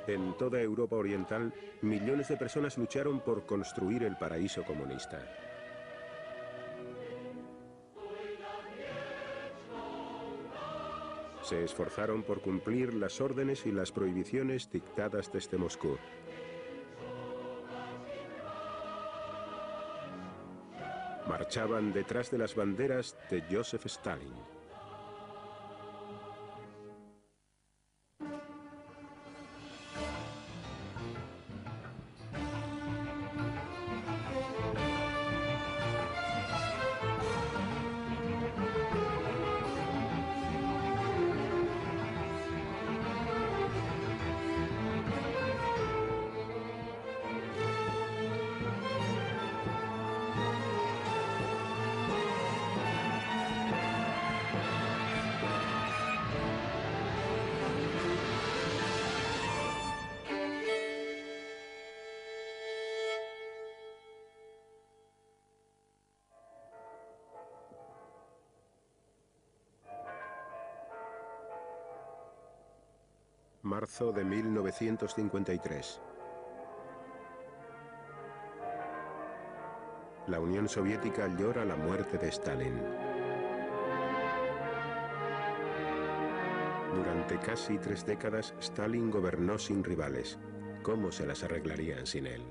En toda Europa Oriental, millones de personas lucharon por construir el paraíso comunista. Se esforzaron por cumplir las órdenes y las prohibiciones dictadas desde Moscú. Marchaban detrás de las banderas de Joseph Stalin. Marzo de 1953. La Unión Soviética llora la muerte de Stalin. Durante casi 3 décadas, Stalin gobernó sin rivales. ¿Cómo se las arreglarían sin él?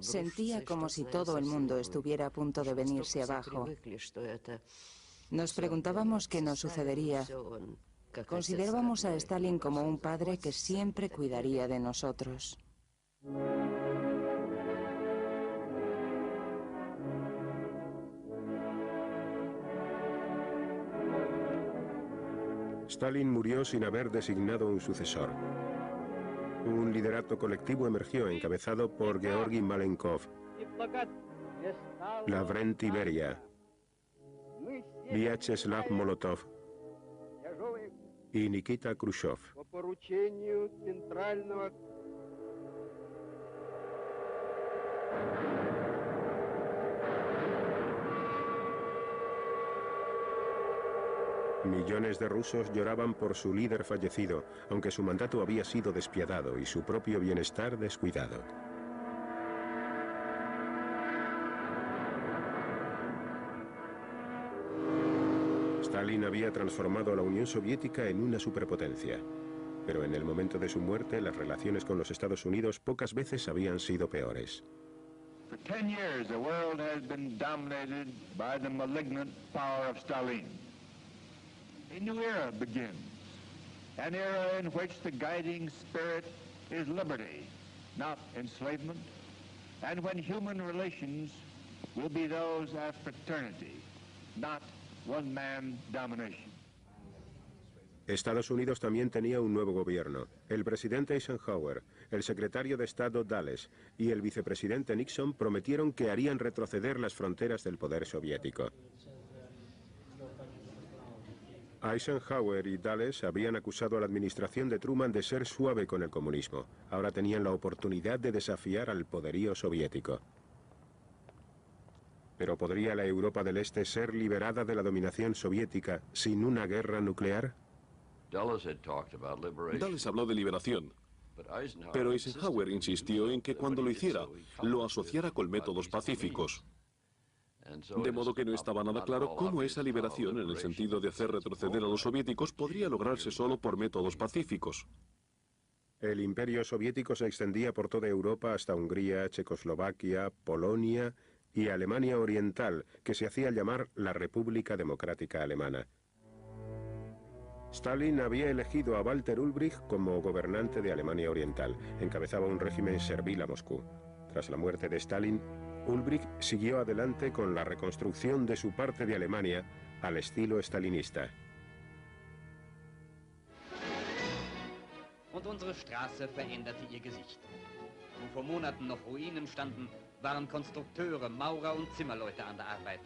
Sentía como si todo el mundo estuviera a punto de venirse abajo. Nos preguntábamos qué nos sucedería. Considerábamos a Stalin como un padre que siempre cuidaría de nosotros. Stalin murió sin haber designado un sucesor. Un liderato colectivo emergió encabezado por Georgi Malenkov, Lavrenti Beria, Vyacheslav Molotov y Nikita Khrushchev. Millones de rusos lloraban por su líder fallecido, aunque su mandato había sido despiadado y su propio bienestar descuidado. Stalin había transformado a la Unión Soviética en una superpotencia, pero en el momento de su muerte las relaciones con los Estados Unidos pocas veces habían sido peores. For 10 years, the world has been dominated by the malignant power of Stalin. A new era begins, an era in which the guiding spirit is liberty, not enslavement, and when human relations will be those of fraternity, not one-man domination. Estados Unidos también tenía un nuevo gobierno. El presidente Eisenhower, el secretario de Estado Dulles y el vicepresidente Nixon prometieron que harían retroceder las fronteras del poder soviético. Eisenhower y Dulles habían acusado a la administración de Truman de ser suave con el comunismo. Ahora tenían la oportunidad de desafiar al poderío soviético. ¿Pero podría la Europa del Este ser liberada de la dominación soviética sin una guerra nuclear? Dulles habló de liberación, pero Eisenhower insistió en que cuando lo hiciera, lo asociara con métodos pacíficos. De modo que no estaba nada claro cómo esa liberación, en el sentido de hacer retroceder a los soviéticos, podría lograrse solo por métodos pacíficos. El imperio soviético se extendía por toda Europa hasta Hungría, Checoslovaquia, Polonia y Alemania Oriental, que se hacía llamar la República Democrática Alemana. Stalin había elegido a Walter Ulbricht como gobernante de Alemania Oriental. Encabezaba un régimen servil a Moscú. Tras la muerte de Stalin, Ulbricht siguió adelante con la reconstrucción de su parte de Alemania al estilo stalinista. Und unsere Straße veränderte ihr Gesicht. Wo vor Monaten noch Ruinen standen, waren Konstrukteure, Maurer und Zimmerleute an der Arbeit.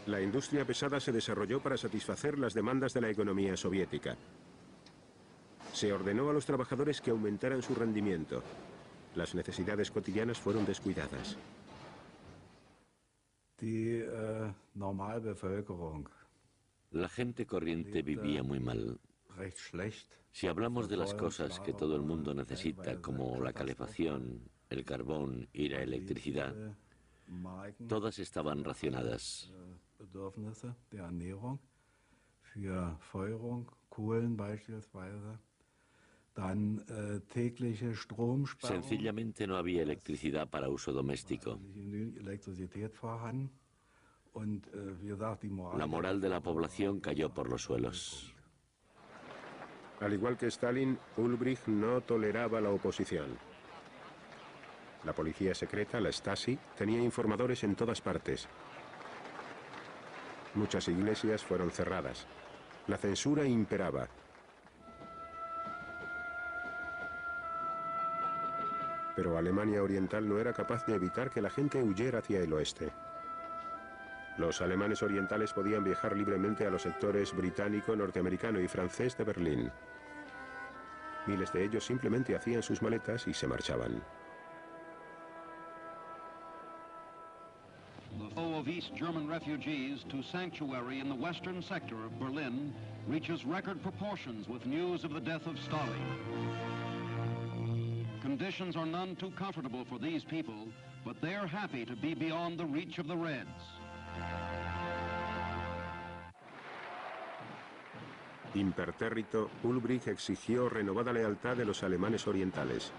La industria pesada se desarrolló para satisfacer las demandas de la economía soviética. Se ordenó a los trabajadores que aumentaran su rendimiento. Las necesidades cotidianas fueron descuidadas. La gente corriente vivía muy mal. Si hablamos de las cosas que todo el mundo necesita, como la calefacción, el carbón y la electricidad, todas estaban racionadas. Sencillamente no había electricidad para uso doméstico. La moral de la población cayó por los suelos. Al igual que Stalin, Ulbricht no toleraba la oposición. La policía secreta, la Stasi, tenía informadores en todas partes. Muchas iglesias fueron cerradas. La censura imperaba. Pero Alemania Oriental no era capaz de evitar que la gente huyera hacia el oeste. Los alemanes orientales podían viajar libremente a los sectores británico, norteamericano y francés de Berlín. Miles de ellos simplemente hacían sus maletas y se marchaban. The flow of East German refugees to sanctuary in the western sector of Berlin reaches record proportions with news of the death of Stalin. Conditions are none too comfortable for these people, but they're happy to be beyond the reach of the Reds. Impertérrito, Ulbricht exigió renovada lealtad de los alemanes orientales.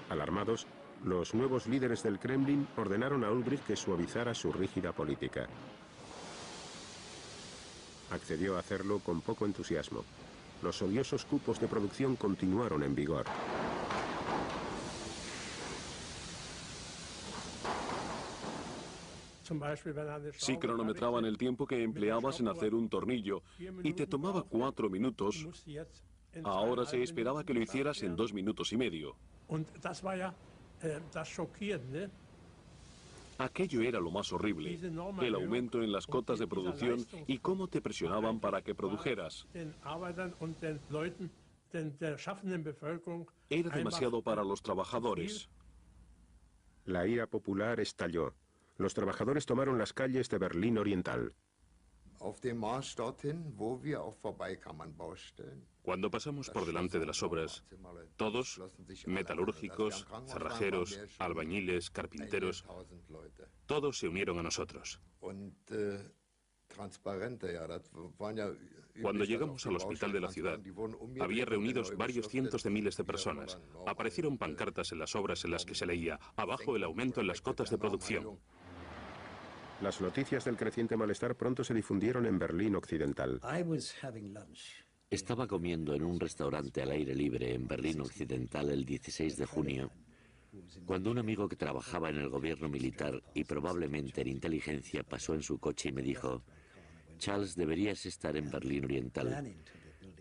Alarmados, los nuevos líderes del Kremlin ordenaron a Ulbricht que suavizara su rígida política. Accedió a hacerlo con poco entusiasmo. Los odiosos cupos de producción continuaron en vigor. Si cronometraban el tiempo que empleabas en hacer un tornillo y te tomaba 4 minutos, ahora se esperaba que lo hicieras en 2 minutos y medio. Aquello era lo más horrible, el aumento en las cotas de producción y cómo te presionaban para que produjeras. Era demasiado para los trabajadores. La ira popular estalló. Los trabajadores tomaron las calles de Berlín Oriental. Cuando pasamos por delante de las obras, todos, metalúrgicos, cerrajeros, albañiles, carpinteros, todos se unieron a nosotros. Cuando llegamos al hospital de la ciudad, había reunidos varios cientos de miles de personas. Aparecieron pancartas en las obras en las que se leía, abajo el aumento en las cotas de producción. Las noticias del creciente malestar pronto se difundieron en Berlín Occidental. Estaba comiendo en un restaurante al aire libre en Berlín Occidental el 16 de junio, cuando un amigo que trabajaba en el gobierno militar y probablemente en inteligencia pasó en su coche y me dijo: Charles, deberías estar en Berlín Oriental.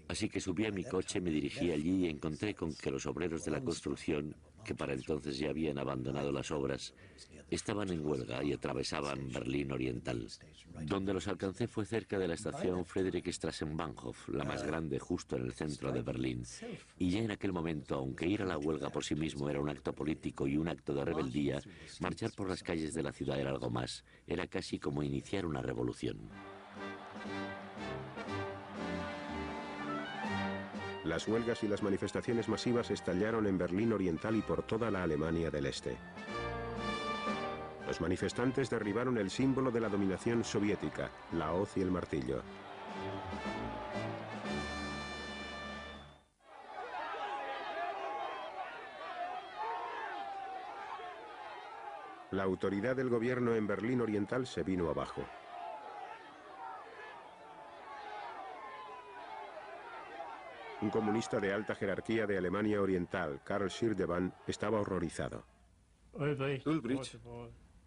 Así que subí a mi coche, me dirigí allí y encontré con que los obreros de la construcción, que para entonces ya habían abandonado las obras, estaban en huelga y atravesaban Berlín Oriental. Donde los alcancé fue cerca de la estación Friedrichstrassenbahnhof, la más grande justo en el centro de Berlín. Y ya en aquel momento, aunque ir a la huelga por sí mismo era un acto político y un acto de rebeldía, marchar por las calles de la ciudad era algo más. Era casi como iniciar una revolución. Las huelgas y las manifestaciones masivas estallaron en Berlín Oriental y por toda la Alemania del Este. Los manifestantes derribaron el símbolo de la dominación soviética, la hoz y el martillo. La autoridad del gobierno en Berlín Oriental se vino abajo. Un comunista de alta jerarquía de Alemania Oriental, Karl Schirdewan, estaba horrorizado. Ulbricht,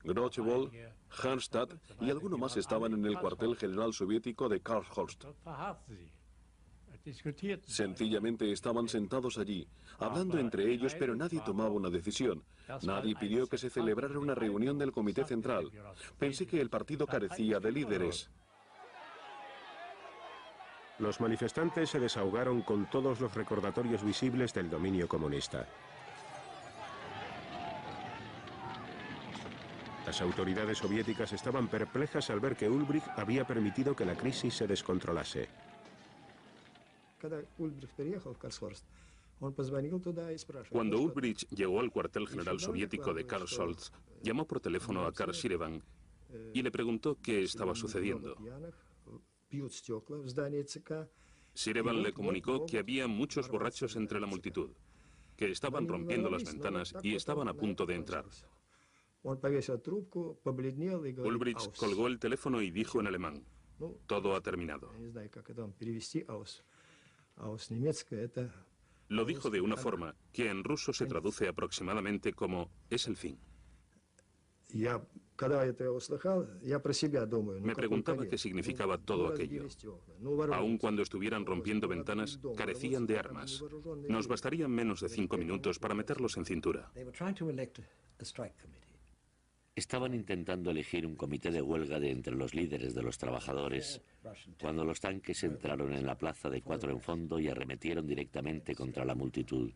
Grotewohl, Harnstadt y alguno más estaban en el cuartel general soviético de Karlshorst. Sencillamente estaban sentados allí, hablando entre ellos, pero nadie tomaba una decisión. Nadie pidió que se celebrara una reunión del Comité Central. Pensé que el partido carecía de líderes. Los manifestantes se desahogaron con todos los recordatorios visibles del dominio comunista. Las autoridades soviéticas estaban perplejas al ver que Ulbricht había permitido que la crisis se descontrolase. Cuando Ulbricht llegó al cuartel general soviético de Karl Scholz, llamó por teléfono a Karl Shirvan y le preguntó qué estaba sucediendo. Shirvan le comunicó que había muchos borrachos entre la multitud, que estaban rompiendo las ventanas y estaban a punto de entrar. Ulbricht colgó el teléfono y dijo en alemán: "Todo ha terminado". Lo dijo de una forma que en ruso se traduce aproximadamente como "es el fin". Me preguntaba qué significaba todo aquello. Aun cuando estuvieran rompiendo ventanas, carecían de armas. Nos bastarían menos de 5 minutos para meterlos en cintura. Estaban intentando elegir un comité de huelga de entre los líderes de los trabajadores cuando los tanques entraron en la plaza de Cuatro en Fondo y arremetieron directamente contra la multitud.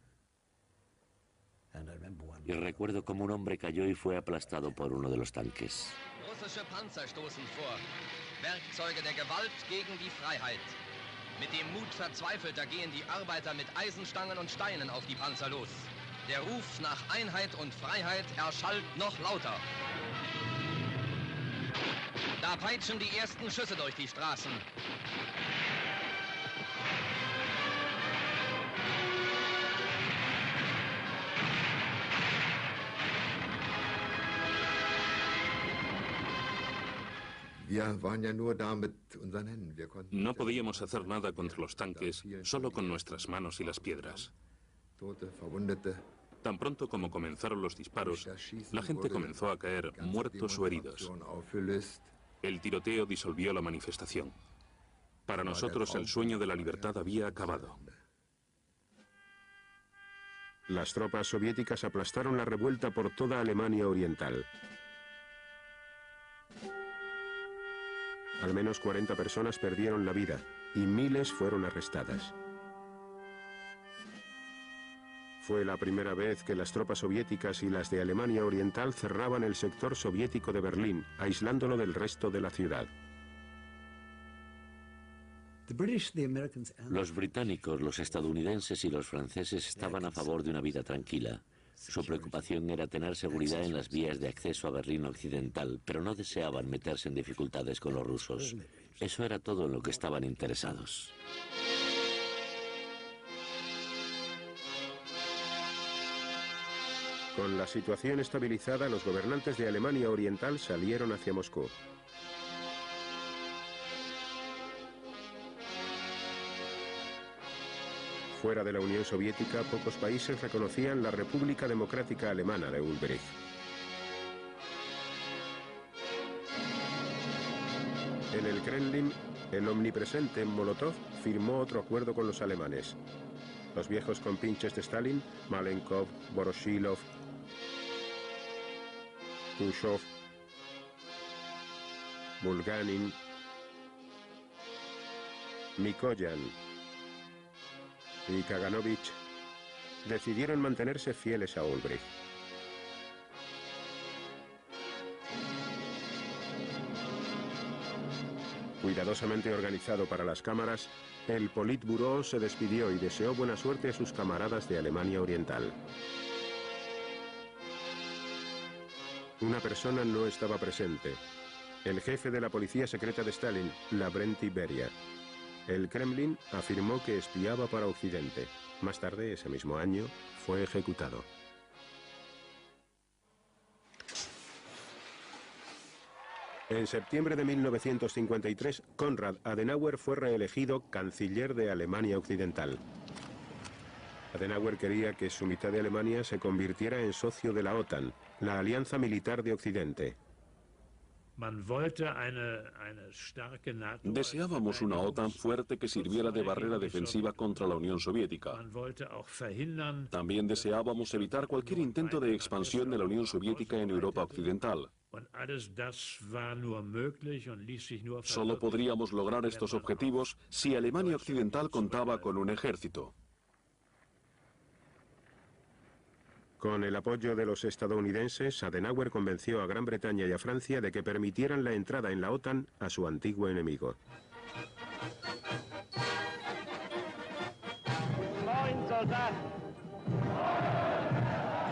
Y recuerdo cómo un hombre cayó y fue aplastado por uno de los tanques. Russische Panzer stoßen vor. Werkzeuge der Gewalt gegen die Freiheit. Mit dem Mut Verzweifelter gehen die Arbeiter mit Eisenstangen und Steinen auf die Panzer los. Der Ruf nach Einheit und Freiheit erschallt noch lauter. Da peitschen die ersten Schüsse durch die Straßen. No podíamos hacer nada contra los tanques, solo con nuestras manos y las piedras. Tan pronto como comenzaron los disparos, la gente comenzó a caer, muertos o heridos. El tiroteo disolvió la manifestación. Para nosotros el sueño de la libertad había acabado. Las tropas soviéticas aplastaron la revuelta por toda Alemania Oriental. Al menos 40 personas perdieron la vida y miles fueron arrestadas. Fue la primera vez que las tropas soviéticas y las de Alemania Oriental cerraban el sector soviético de Berlín, aislándolo del resto de la ciudad. Los británicos, los estadounidenses y los franceses estaban a favor de una vida tranquila. Su preocupación era tener seguridad en las vías de acceso a Berlín Occidental, pero no deseaban meterse en dificultades con los rusos. Eso era todo en lo que estaban interesados. Con la situación estabilizada, los gobernantes de Alemania Oriental salieron hacia Moscú. Fuera de la Unión Soviética, pocos países reconocían la República Democrática Alemana de Ulbricht. En el Kremlin, el omnipresente Molotov firmó otro acuerdo con los alemanes. Los viejos compinches de Stalin, Malenkov, Voroshilov, Khrushchev, Bulganin, Mikoyan y Kaganovich decidieron mantenerse fieles a Ulbricht. Cuidadosamente organizado para las cámaras, el Politburó se despidió y deseó buena suerte a sus camaradas de Alemania Oriental. Una persona no estaba presente: el jefe de la policía secreta de Stalin, Lavrenti Beria. El Kremlin afirmó que espiaba para Occidente. Más tarde, ese mismo año, fue ejecutado. En septiembre de 1953, Konrad Adenauer fue reelegido canciller de Alemania Occidental. Adenauer quería que su mitad de Alemania se convirtiera en socio de la OTAN, la alianza militar de Occidente. Deseábamos una OTAN fuerte que sirviera de barrera defensiva contra la Unión Soviética. También deseábamos evitar cualquier intento de expansión de la Unión Soviética en Europa Occidental. Solo podríamos lograr estos objetivos si Alemania Occidental contaba con un ejército. Con el apoyo de los estadounidenses, Adenauer convenció a Gran Bretaña y a Francia de que permitieran la entrada en la OTAN a su antiguo enemigo.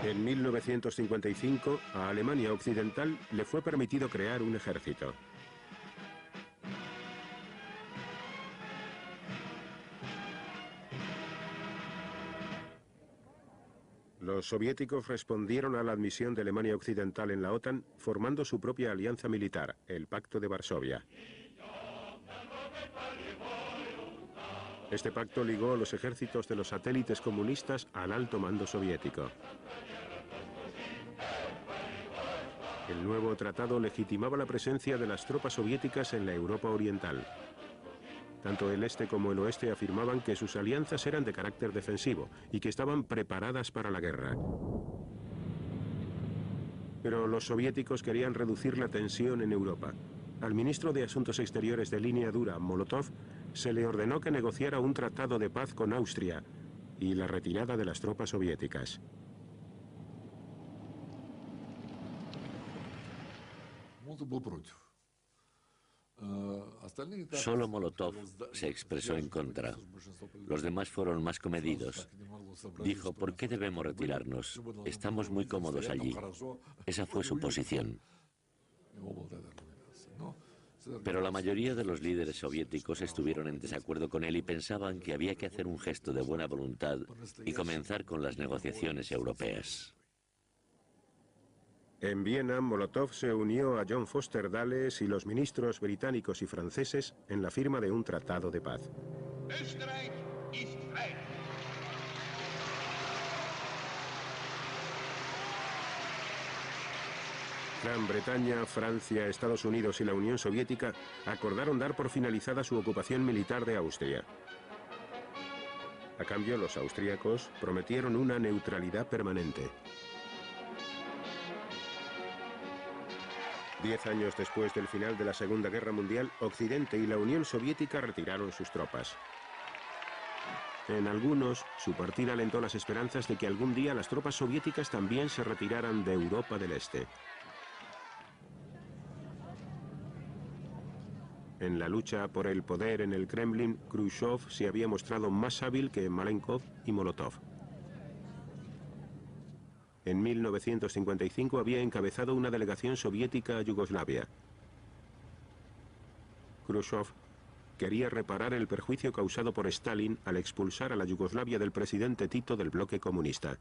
En 1955, a Alemania Occidental le fue permitido crear un ejército. Los soviéticos respondieron a la admisión de Alemania Occidental en la OTAN, formando su propia alianza militar, el Pacto de Varsovia. Este pacto ligó los ejércitos de los satélites comunistas al alto mando soviético. El nuevo tratado legitimaba la presencia de las tropas soviéticas en la Europa Oriental. Tanto el este como el oeste afirmaban que sus alianzas eran de carácter defensivo y que estaban preparadas para la guerra. Pero los soviéticos querían reducir la tensión en Europa. Al ministro de Asuntos Exteriores de línea dura, Molotov, se le ordenó que negociara un tratado de paz con Austria y la retirada de las tropas soviéticas. Solo Molotov se expresó en contra. Los demás fueron más comedidos. Dijo, ¿por qué debemos retirarnos? Estamos muy cómodos allí. Esa fue su posición. Pero la mayoría de los líderes soviéticos estuvieron en desacuerdo con él y pensaban que había que hacer un gesto de buena voluntad y comenzar con las negociaciones europeas. En Viena, Molotov se unió a John Foster Dulles y los ministros británicos y franceses en la firma de un tratado de paz. Gran Bretaña, Francia, Estados Unidos y la Unión Soviética acordaron dar por finalizada su ocupación militar de Austria. A cambio, los austríacos prometieron una neutralidad permanente. 10 años después del final de la Segunda Guerra Mundial, Occidente y la Unión Soviética retiraron sus tropas. En algunos, su partida alentó las esperanzas de que algún día las tropas soviéticas también se retiraran de Europa del Este. En la lucha por el poder en el Kremlin, Khrushchev se había mostrado más hábil que Malenkov y Molotov. En 1955 había encabezado una delegación soviética a Yugoslavia. Khrushchev quería reparar el perjuicio causado por Stalin al expulsar a la Yugoslavia del presidente Tito del bloque comunista.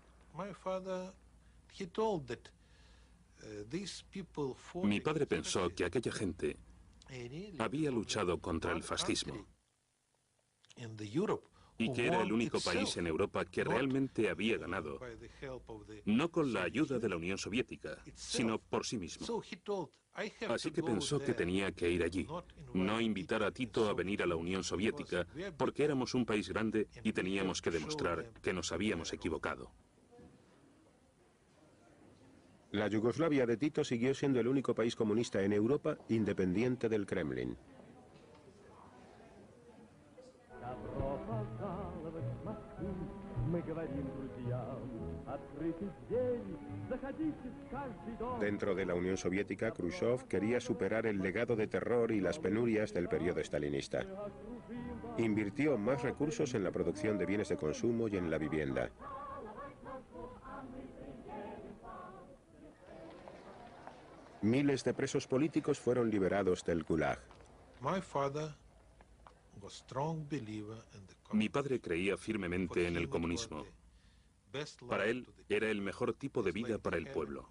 Mi padre pensó que aquella gente había luchado contra el fascismo y que era el único país en Europa que realmente había ganado, no con la ayuda de la Unión Soviética, sino por sí mismo. Así que pensó que tenía que ir allí, no invitar a Tito a venir a la Unión Soviética, porque éramos un país grande y teníamos que demostrar que nos habíamos equivocado. La Yugoslavia de Tito siguió siendo el único país comunista en Europa independiente del Kremlin. Dentro de la Unión Soviética, Khrushchev quería superar el legado de terror y las penurias del periodo stalinista. Invirtió más recursos en la producción de bienes de consumo y en la vivienda. Miles de presos políticos fueron liberados del Gulag. Mi padre creía firmemente en el comunismo. Para él era el mejor tipo de vida para el pueblo,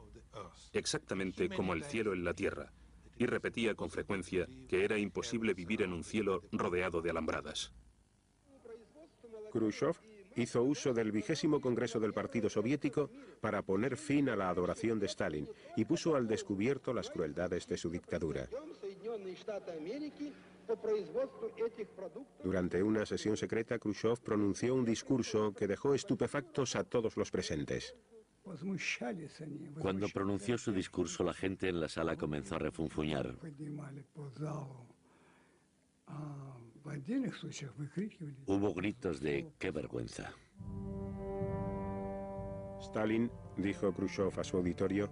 exactamente como el cielo en la tierra, y repetía con frecuencia que era imposible vivir en un cielo rodeado de alambradas. Khrushchev hizo uso del 20º Congreso del Partido Soviético para poner fin a la adoración de Stalin y puso al descubierto las crueldades de su dictadura. Durante una sesión secreta, Khrushchev pronunció un discurso que dejó estupefactos a todos los presentes. Cuando pronunció su discurso, la gente en la sala comenzó a refunfuñar. Hubo gritos de ¡qué vergüenza! Stalin, dijo Khrushchev a su auditorio,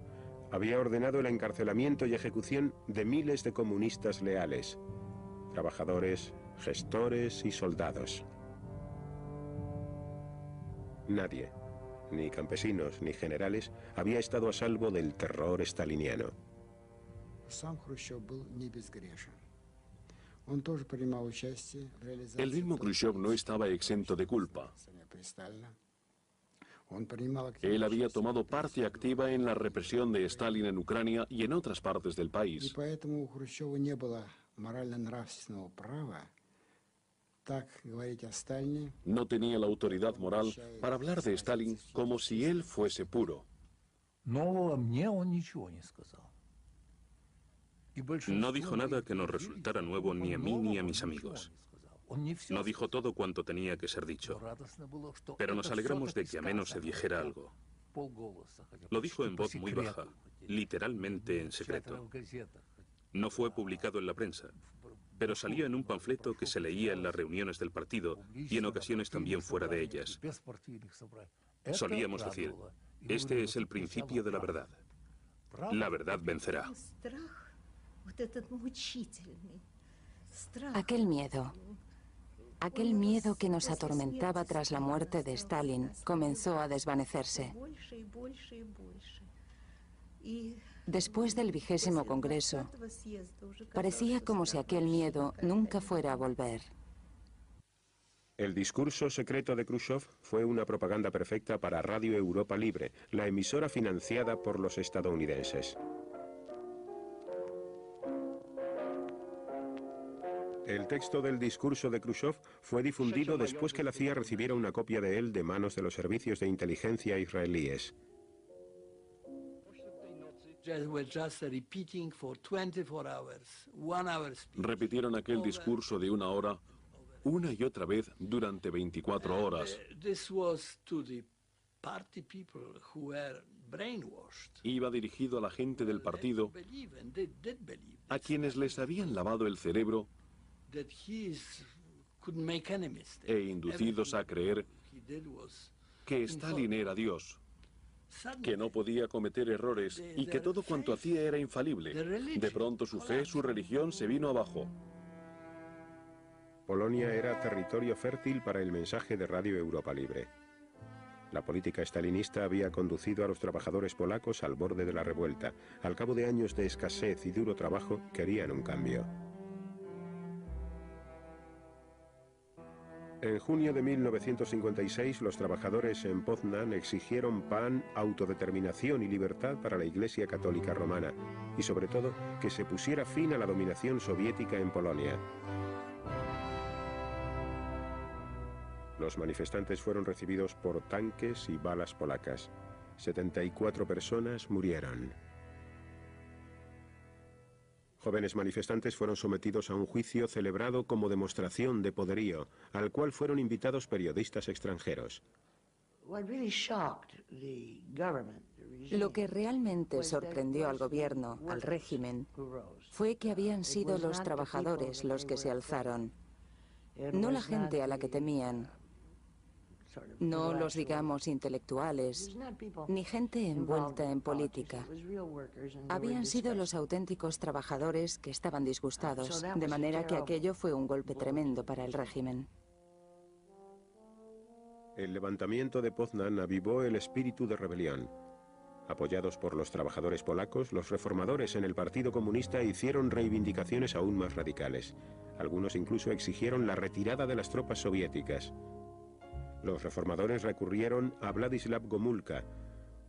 había ordenado el encarcelamiento y ejecución de miles de comunistas leales, trabajadores, gestores y soldados. Nadie, ni campesinos ni generales, había estado a salvo del terror staliniano. El mismo Khrushchev no estaba exento de culpa. Él había tomado parte activa en la represión de Stalin en Ucrania y en otras partes del país. No tenía la autoridad moral para hablar de Stalin como si él fuese puro. No dijo nada que nos resultara nuevo ni a mí ni a mis amigos. No dijo todo cuanto tenía que ser dicho, pero nos alegramos de que a menos se dijera algo. Lo dijo en voz muy baja, literalmente en secreto. No fue publicado en la prensa, pero salió en un panfleto que se leía en las reuniones del partido y en ocasiones también fuera de ellas. Solíamos decir, este es el principio de la verdad. La verdad vencerá. Aquel miedo que nos atormentaba tras la muerte de Stalin comenzó a desvanecerse. Después del 20º Congreso, parecía como si aquel miedo nunca fuera a volver. El discurso secreto de Khrushchev fue una propaganda perfecta para Radio Europa Libre, la emisora financiada por los estadounidenses. El texto del discurso de Khrushchev fue difundido después que la CIA recibiera una copia de él de manos de los servicios de inteligencia israelíes. Repitieron aquel discurso de 1 hora, una y otra vez durante 24 horas. Iba dirigido a la gente del partido, a quienes les habían lavado el cerebro e inducidos a creer que Stalin era Dios, que no podía cometer errores y que todo cuanto hacía era infalible. De pronto su fe, su religión se vino abajo. Polonia era territorio fértil para el mensaje de Radio Europa Libre. La política stalinista había conducido a los trabajadores polacos al borde de la revuelta. Al cabo de años de escasez y duro trabajo, querían un cambio. En junio de 1956, los trabajadores en Poznan exigieron pan, autodeterminación y libertad para la Iglesia Católica Romana, y sobre todo, que se pusiera fin a la dominación soviética en Polonia. Los manifestantes fueron recibidos por tanques y balas polacas. 74 personas murieron. Jóvenes manifestantes fueron sometidos a un juicio celebrado como demostración de poderío, al cual fueron invitados periodistas extranjeros. Lo que realmente sorprendió al gobierno, al régimen, fue que habían sido los trabajadores los que se alzaron, no la gente a la que temían. No los, digamos, intelectuales, ni gente envuelta en política. Habían sido los auténticos trabajadores que estaban disgustados, de manera que aquello fue un golpe tremendo para el régimen. El levantamiento de Poznan avivó el espíritu de rebelión. Apoyados por los trabajadores polacos, los reformadores en el Partido Comunista hicieron reivindicaciones aún más radicales. Algunos incluso exigieron la retirada de las tropas soviéticas. Los reformadores recurrieron a Vladislav Gomulka,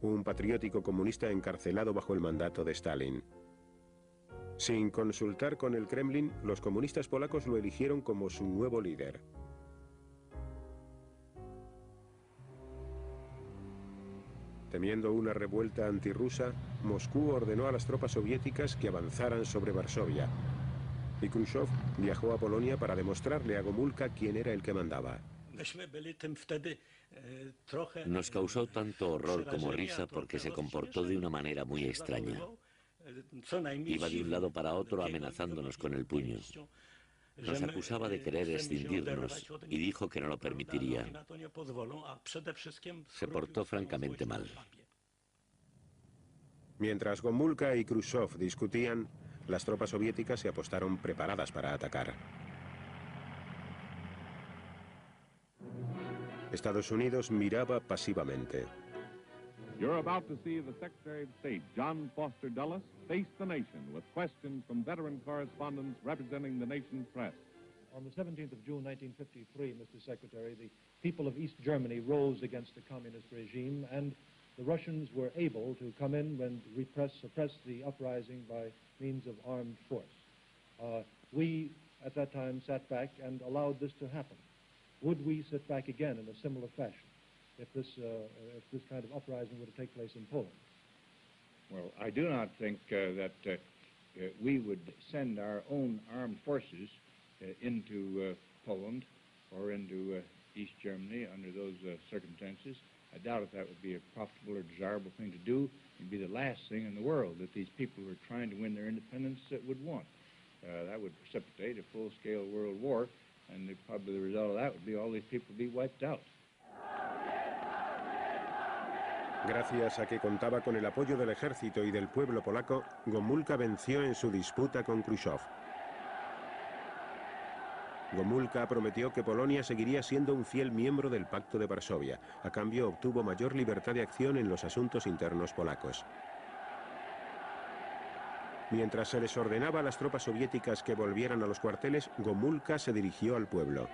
un patriótico comunista encarcelado bajo el mandato de Stalin. Sin consultar con el Kremlin, los comunistas polacos lo eligieron como su nuevo líder. Temiendo una revuelta antirrusa, Moscú ordenó a las tropas soviéticas que avanzaran sobre Varsovia. Y Khrushchev viajó a Polonia para demostrarle a Gomulka quién era el que mandaba. Nos causó tanto horror como risa porque se comportó de una manera muy extraña. Iba de un lado para otro amenazándonos con el puño. Nos acusaba de querer escindirnos y dijo que no lo permitiría. Se portó francamente mal. Mientras Gomulka y Khrushchev discutían, las tropas soviéticas se apostaron preparadas para atacar. Estados Unidos miraba pasivamente. You're about to see the Secretary of State, John Foster Dulles, face the nation with questions from veteran correspondents representing the nation's press. On the 17th of June 1953, Mr. Secretary, the people of East Germany rose against the communist regime, and the Russians were able to come in and suppress the uprising by means of armed force. We, at that time, sat back and allowed this to happen. Would we sit back again in a similar fashion if this kind of uprising were to take place in Poland? Well, I do not think that we would send our own armed forces into Poland or into East Germany under those circumstances. I doubt if that would be a profitable or desirable thing to do. It would be the last thing in the world that these people who are trying to win their independence would want. That would precipitate a full-scale world war, and probably the result of that would be all these people would be wiped out. Gracias a que contaba con el apoyo del ejército y del pueblo polaco, Gomulka venció en su disputa con Khrushchev. Gomulka prometió que Polonia seguiría siendo un fiel miembro del Pacto de Varsovia. A cambio, obtuvo mayor libertad de acción en los asuntos internos polacos. Mientras se les ordenaba a las tropas soviéticas que volvieran a los cuarteles, Gomulka se dirigió al pueblo.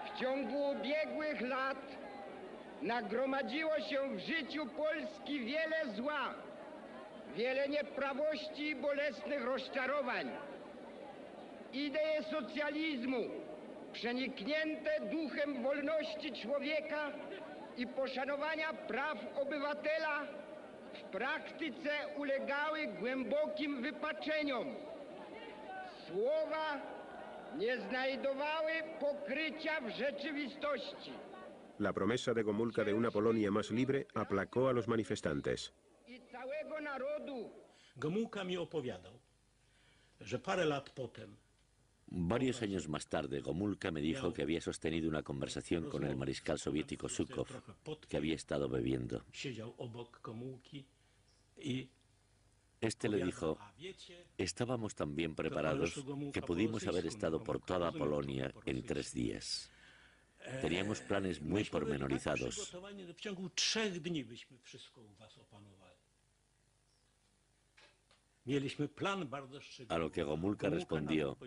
W ciągu ubiegłych lat nagromadziło się w życiu Polski wiele zła, wiele nieprawości i bolesnych rozczarowań. Idee socjalizmu, przeniknięte duchem wolności człowieka i poszanowania praw obywatela, w praktyce ulegały głębokim wypaczeniom. Słowa nie znajdowały pokrycia w rzeczywistości. La promesa de Gomulka de una Polonia más libre aplacó a los manifestantes. I całego narodu. Gomulka mi opowiadał, że parę lat potem. Varios años más tarde, Gomulka me dijo que había sostenido una conversación con el mariscal soviético Zhukov, que había estado bebiendo. Este le dijo, estábamos tan bien preparados que pudimos haber estado por toda Polonia en 3 días. Teníamos planes muy pormenorizados. A lo que Gomulka respondió,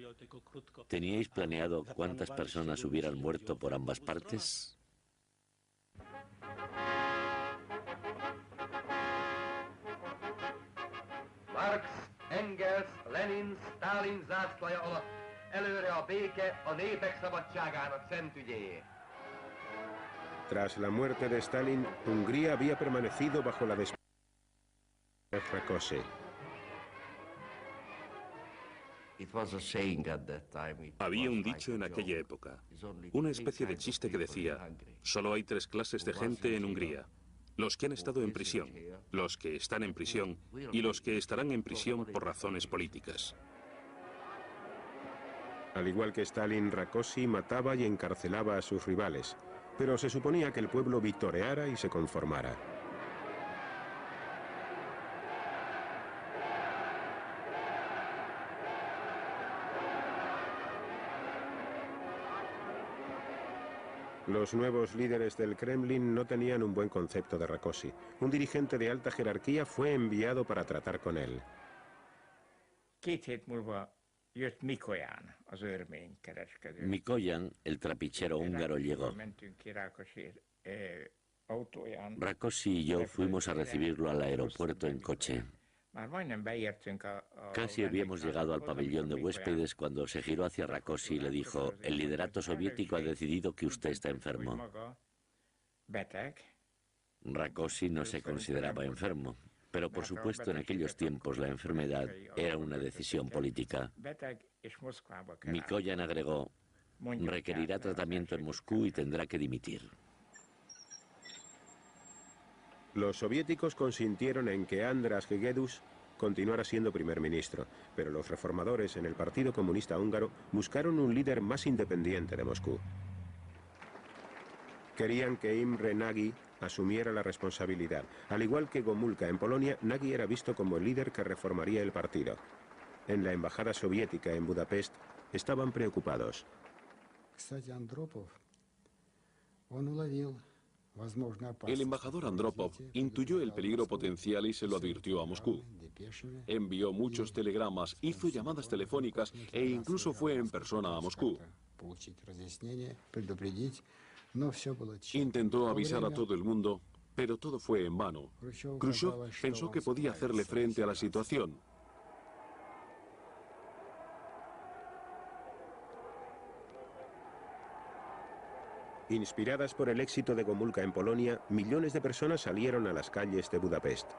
¿teníais planeado cuántas personas hubieran muerto por ambas partes? Marx, Engels, Lenin, Stalin zászlaja alatt előre a béke a népek szabadságának szent ügyéért. Tras la muerte de Stalin, Hungría había permanecido bajo la despoja de Rákosi. Había un dicho en aquella época, una especie de chiste que decía, solo hay 3 clases de gente en Hungría. Los que han estado en prisión, los que están en prisión y los que estarán en prisión por razones políticas. Al igual que Stalin, Rákosi mataba y encarcelaba a sus rivales, pero se suponía que el pueblo victoreara y se conformara. Los nuevos líderes del Kremlin no tenían un buen concepto de Rákosi. Un dirigente de alta jerarquía fue enviado para tratar con él. 2 hét múlva jött Mikoyan, az örménykereskedő. Mikoyan, el trapichero húngaro, llegó. Rákosi y yo fuimos a recibirlo al aeropuerto en coche. Casi habíamos llegado al pabellón de huéspedes cuando se giró hacia Rákosi y le dijo, el liderato soviético ha decidido que usted está enfermo. Rákosi no se consideraba enfermo, pero por supuesto en aquellos tiempos la enfermedad era una decisión política. Mikoyan agregó, requerirá tratamiento en Moscú y tendrá que dimitir. Los soviéticos consintieron en que András Hegedus continuara siendo primer ministro, pero los reformadores en el Partido Comunista Húngaro buscaron un líder más independiente de Moscú. Querían que Imre Nagy asumiera la responsabilidad. Al igual que Gomulka en Polonia, Nagy era visto como el líder que reformaría el partido. En la embajada soviética en Budapest estaban preocupados. El embajador Andropov intuyó el peligro potencial y se lo advirtió a Moscú. Envió muchos telegramas, hizo llamadas telefónicas e incluso fue en persona a Moscú. Intentó avisar a todo el mundo, pero todo fue en vano. Khrushchev pensó que podía hacerle frente a la situación. Inspiradas por el éxito de Gomulka en Polonia, millones de personas salieron a las calles de Budapest.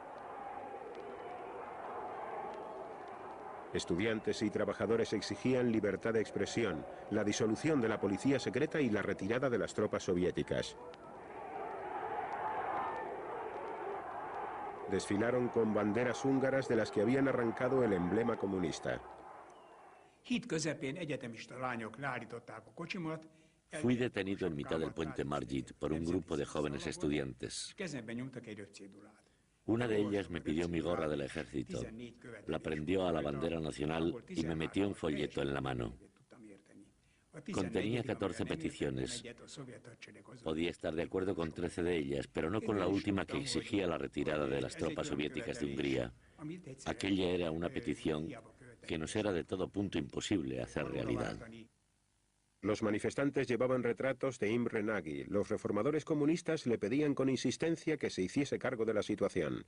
Estudiantes y trabajadores exigían libertad de expresión, la disolución de la policía secreta y la retirada de las tropas soviéticas. Desfilaron con banderas húngaras de las que habían arrancado el emblema comunista. Fui detenido en mitad del puente Margit por un grupo de jóvenes estudiantes. Una de ellas me pidió mi gorra del ejército, la prendió a la bandera nacional y me metió un folleto en la mano. Contenía 14 peticiones. Podía estar de acuerdo con 13 de ellas, pero no con la última que exigía la retirada de las tropas soviéticas de Hungría. Aquella era una petición que nos era de todo punto imposible hacer realidad. Los manifestantes llevaban retratos de Imre Nagy. Los reformadores comunistas le pedían con insistencia que se hiciese cargo de la situación.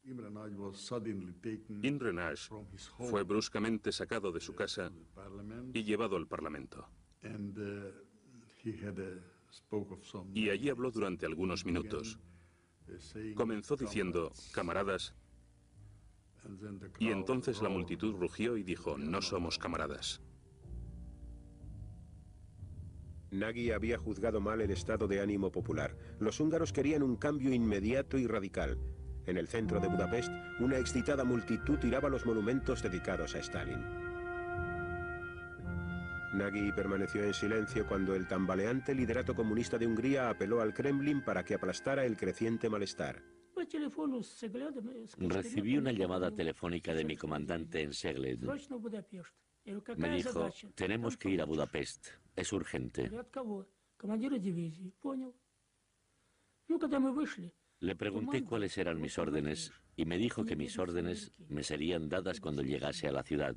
Imre Nagy fue bruscamente sacado de su casa y llevado al Parlamento. Y allí habló durante algunos minutos. Comenzó diciendo, camaradas, y entonces la multitud rugió y dijo, no somos camaradas. Nagy había juzgado mal el estado de ánimo popular. Los húngaros querían un cambio inmediato y radical. En el centro de Budapest, una excitada multitud tiraba los monumentos dedicados a Stalin. Nagy permaneció en silencio cuando el tambaleante liderato comunista de Hungría apeló al Kremlin para que aplastara el creciente malestar. Recibí una llamada telefónica de mi comandante en Segled. Me dijo, tenemos que ir a Budapest, es urgente. Le pregunté cuáles eran mis órdenes y me dijo que mis órdenes me serían dadas cuando llegase a la ciudad.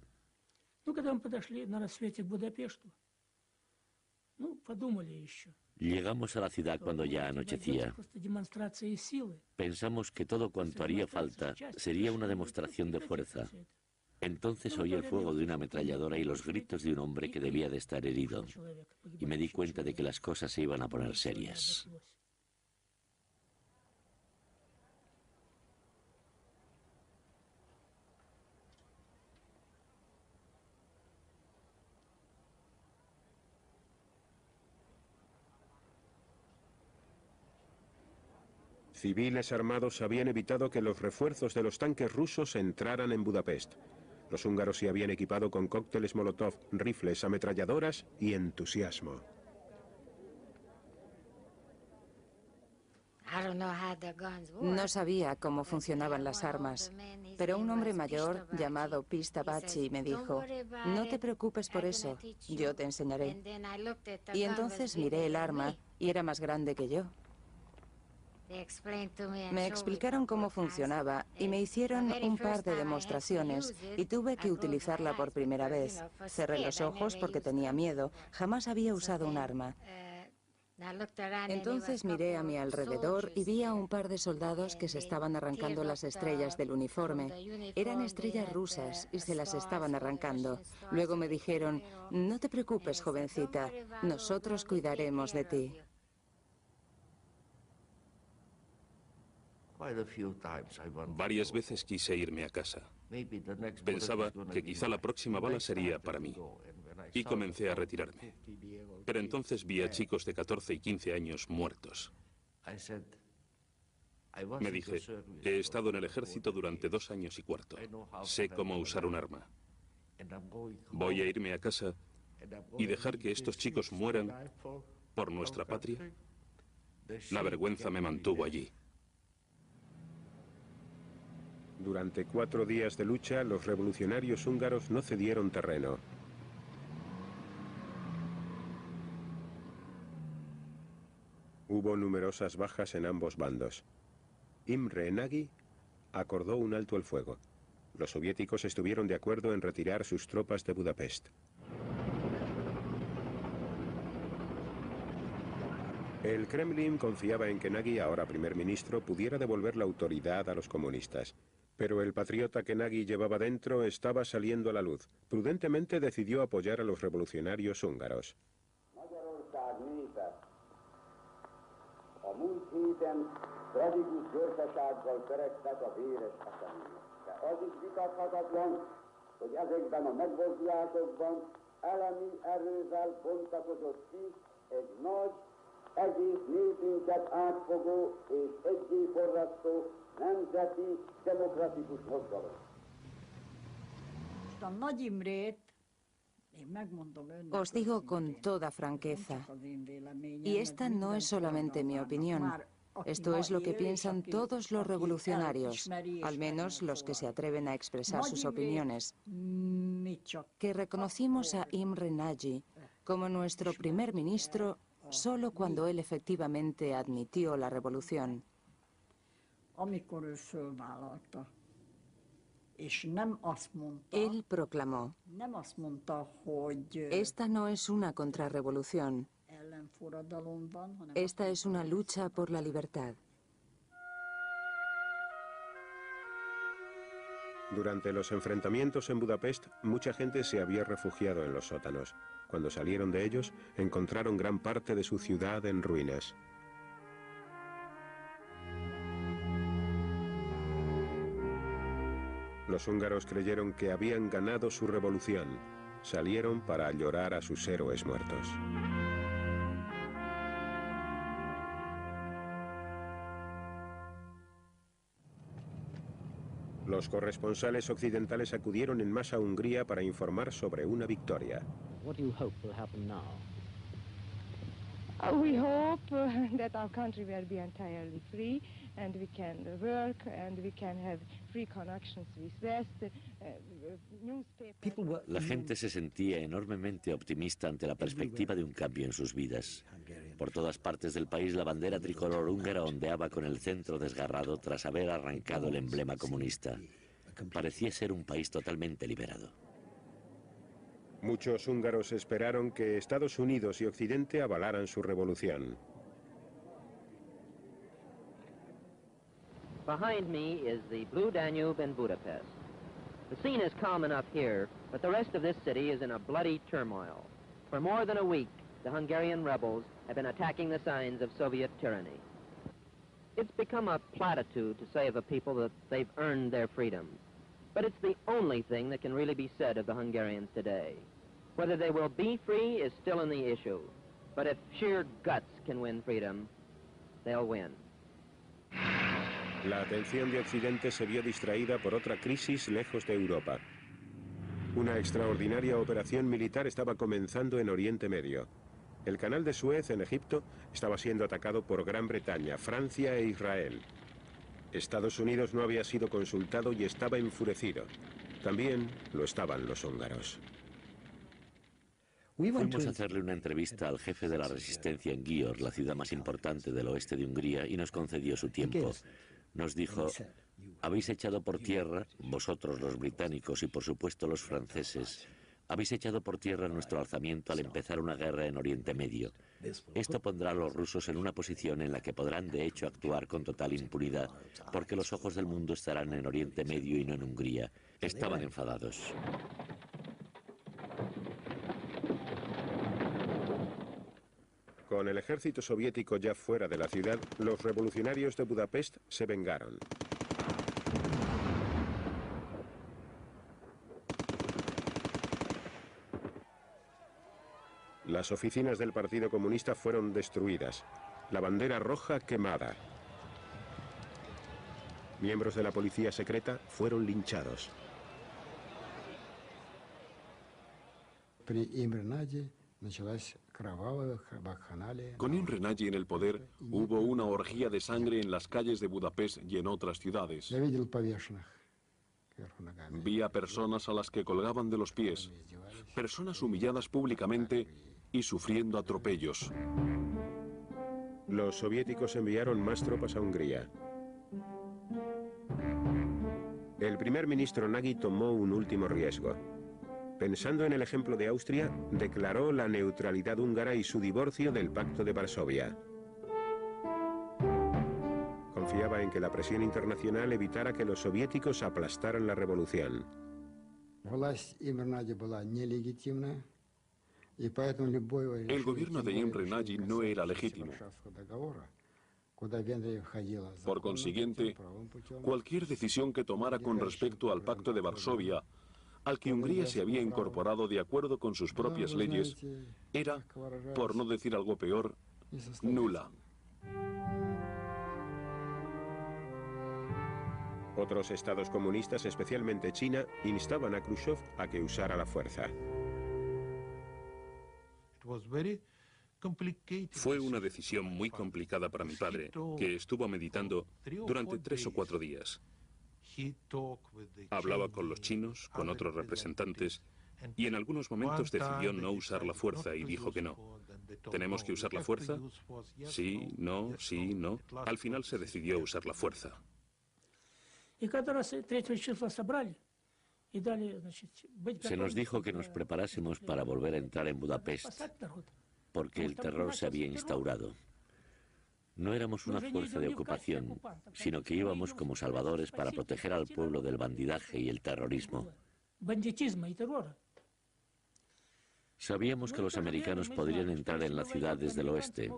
Llegamos a la ciudad cuando ya anochecía. Pensamos que todo cuanto haría falta sería una demostración de fuerza. Entonces oí el fuego de una ametralladora y los gritos de un hombre que debía de estar herido. Y me di cuenta de que las cosas se iban a poner serias. Civiles armados habían evitado que los refuerzos de los tanques rusos entraran en Budapest. Los húngaros se habían equipado con cócteles Molotov, rifles, ametralladoras y entusiasmo. No sabía cómo funcionaban las armas, pero un hombre mayor llamado Pista Bachi me dijo, no te preocupes por eso, yo te enseñaré. Y entonces miré el arma y era más grande que yo. Me explicaron cómo funcionaba y me hicieron un par de demostraciones y tuve que utilizarla por primera vez. Cerré los ojos porque tenía miedo, jamás había usado un arma. Entonces miré a mi alrededor y vi a un par de soldados que se estaban arrancando las estrellas del uniforme. Eran estrellas rusas y se las estaban arrancando. Luego me dijeron, no te preocupes, jovencita, nosotros cuidaremos de ti. Varias veces quise irme a casa. Pensaba que quizá la próxima bala sería para mí. Y comencé a retirarme. Pero entonces vi a chicos de 14 y 15 años muertos. Me dije, he estado en el ejército durante 2 años y cuarto. Sé cómo usar un arma. ¿Voy a irme a casa y dejar que estos chicos mueran por nuestra patria? La vergüenza me mantuvo allí. Durante 4 días de lucha, los revolucionarios húngaros no cedieron terreno. Hubo numerosas bajas en ambos bandos. Imre Nagy acordó un alto el fuego. Los soviéticos estuvieron de acuerdo en retirar sus tropas de Budapest. El Kremlin confiaba en que Nagy, ahora primer ministro, pudiera devolver la autoridad a los comunistas. Pero el patriota que Nagy llevaba dentro estaba saliendo a la luz. Prudentemente decidió apoyar a los revolucionarios húngaros. Egész népünket átfogó és egyéforrasztó nemzeti demokratikus mozgalom. Os digo con toda franqueza, y esta no es solamente mi opinión. Esto es lo que piensan todos los revolucionarios, al menos los que se atreven a expresar sus opiniones, que reconocimos a Imre Nagy como nuestro primer ministro solo cuando él efectivamente admitió la revolución. Él proclamó: esta no es una contrarrevolución, esta es una lucha por la libertad. Durante los enfrentamientos en Budapest, mucha gente se había refugiado en los sótanos. Cuando salieron de ellos, encontraron gran parte de su ciudad en ruinas. Los húngaros creyeron que habían ganado su revolución. Salieron para llorar a sus héroes muertos. Los corresponsales occidentales acudieron en masa a Hungría para informar sobre una victoria. What do you hope will happen now? We hope that our country will be entirely free and we can work and we can have free connections with West. La gente se sentía enormemente optimista ante la perspectiva de un cambio en sus vidas. Por todas partes del país la bandera tricolor húngara ondeaba con el centro desgarrado tras haber arrancado el emblema comunista. Parecía ser un país totalmente liberado. Muchos húngaros esperaron que Estados Unidos y Occidente avalaran su revolución. Behind me is the Blue Danube in Budapest. The scene is calm enough here, but the rest of this city is in a bloody turmoil. For more than a week, the Hungarian rebels have been attacking the signs of Soviet tyranny. It's become a platitude to say of a people that they've earned their freedom. But it's the only thing that can really be said of the Hungarians today. Whether they will be free is still in the issue. But if sheer guts can win freedom, they'll win. La atención de Occidente se vio distraída por otra crisis lejos de Europa. Una extraordinaria operación militar estaba comenzando en Oriente Medio. El canal de Suez, en Egipto, estaba siendo atacado por Gran Bretaña, Francia e Israel. Estados Unidos no había sido consultado y estaba enfurecido. También lo estaban los húngaros. Fuimos a hacerle una entrevista al jefe de la resistencia en Győr, la ciudad más importante del oeste de Hungría, y nos concedió su tiempo. Nos dijo: habéis echado por tierra, vosotros los británicos y por supuesto los franceses, habéis echado por tierra nuestro alzamiento al empezar una guerra en Oriente Medio. Esto pondrá a los rusos en una posición en la que podrán de hecho actuar con total impunidad, porque los ojos del mundo estarán en Oriente Medio y no en Hungría. Estaban enfadados. Con el ejército soviético ya fuera de la ciudad, los revolucionarios de Budapest se vengaron. Las oficinas del Partido Comunista fueron destruidas. La bandera roja quemada. Miembros de la policía secreta fueron linchados. Con Imre Nagy en el poder, hubo una orgía de sangre en las calles de Budapest y en otras ciudades. Vi a personas a las que colgaban de los pies, personas humilladas públicamente y sufriendo atropellos. Los soviéticos enviaron más tropas a Hungría. El primer ministro Nagy tomó un último riesgo. Pensando en el ejemplo de Austria, declaró la neutralidad húngara y su divorcio del Pacto de Varsovia. Confiaba en que la presión internacional evitara que los soviéticos aplastaran la revolución. El gobierno de Imre Nagy no era legítimo. Por consiguiente, cualquier decisión que tomara con respecto al Pacto de Varsovia, al que Hungría se había incorporado de acuerdo con sus propias leyes, era, por no decir algo peor, nula. Otros estados comunistas, especialmente China, instaban a Khrushchev a que usara la fuerza. Fue una decisión muy complicada para mi padre, que estuvo meditando durante 3 o 4 días. Hablaba con los chinos, con otros representantes, y en algunos momentos decidió no usar la fuerza y dijo que no. ¿Tenemos que usar la fuerza? Sí, no, sí, no. Al final se decidió usar la fuerza. Se nos dijo que nos preparásemos para volver a entrar en Budapest, porque el terror se había instaurado. No éramos una fuerza de ocupación, sino que íbamos como salvadores para proteger al pueblo del bandidaje y el terrorismo. Sabíamos que los americanos podrían entrar en la ciudad desde el oeste.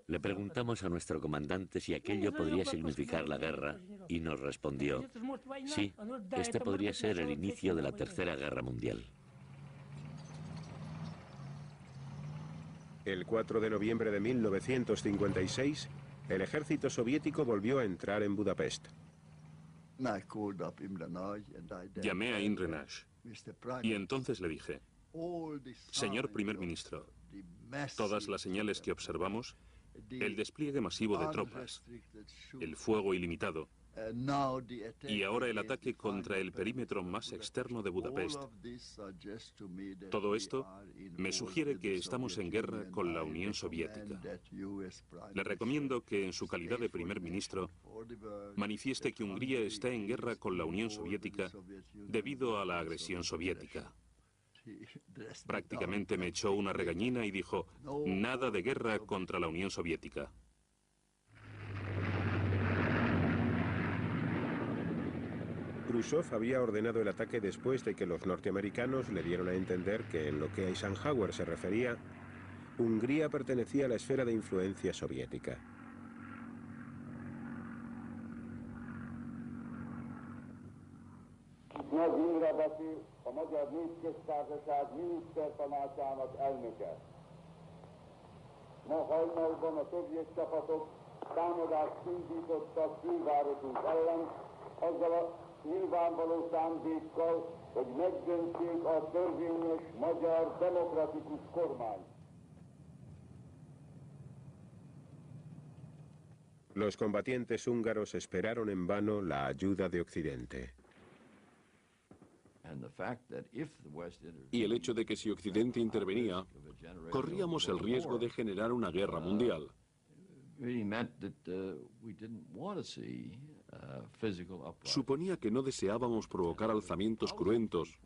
Le preguntamos a nuestro comandante si aquello podría significar la guerra y nos respondió: sí, este podría ser el inicio de la Tercera Guerra Mundial. El 4 de noviembre de 1956, el ejército soviético volvió a entrar en Budapest. Llamé a Imre Nagy y entonces le dije: señor primer ministro, todas las señales que observamos, el despliegue masivo de tropas, el fuego ilimitado, y ahora el ataque contra el perímetro más externo de Budapest. Todo esto me sugiere que estamos en guerra con la Unión Soviética. Le recomiendo que, en su calidad de primer ministro, manifieste que Hungría está en guerra con la Unión Soviética debido a la agresión soviética. Prácticamente me echó una regañina y dijo: nada de guerra contra la Unión Soviética. Khrushchev había ordenado el ataque después de que los norteamericanos le dieron a entender que, en lo que a Eisenhower se refería, Hungría pertenecía a la esfera de influencia soviética. A Magyar Népköztársaság minisztertanácsának elnöke. Ma hajnalban a szovjet csapatok támadást indítottak fővárosunk ellen, azzal a nyilvánvaló szándékkal, hogy megdöntsék a törvényes magyar demokratikus kormányt. Los combatientes húngaros esperaron en vano la ayuda de Occidente. Y el hecho de que si Occidente intervenía, corríamos el riesgo de generar una guerra mundial. Suponía que no deseábamos provocar alzamientos cruentos,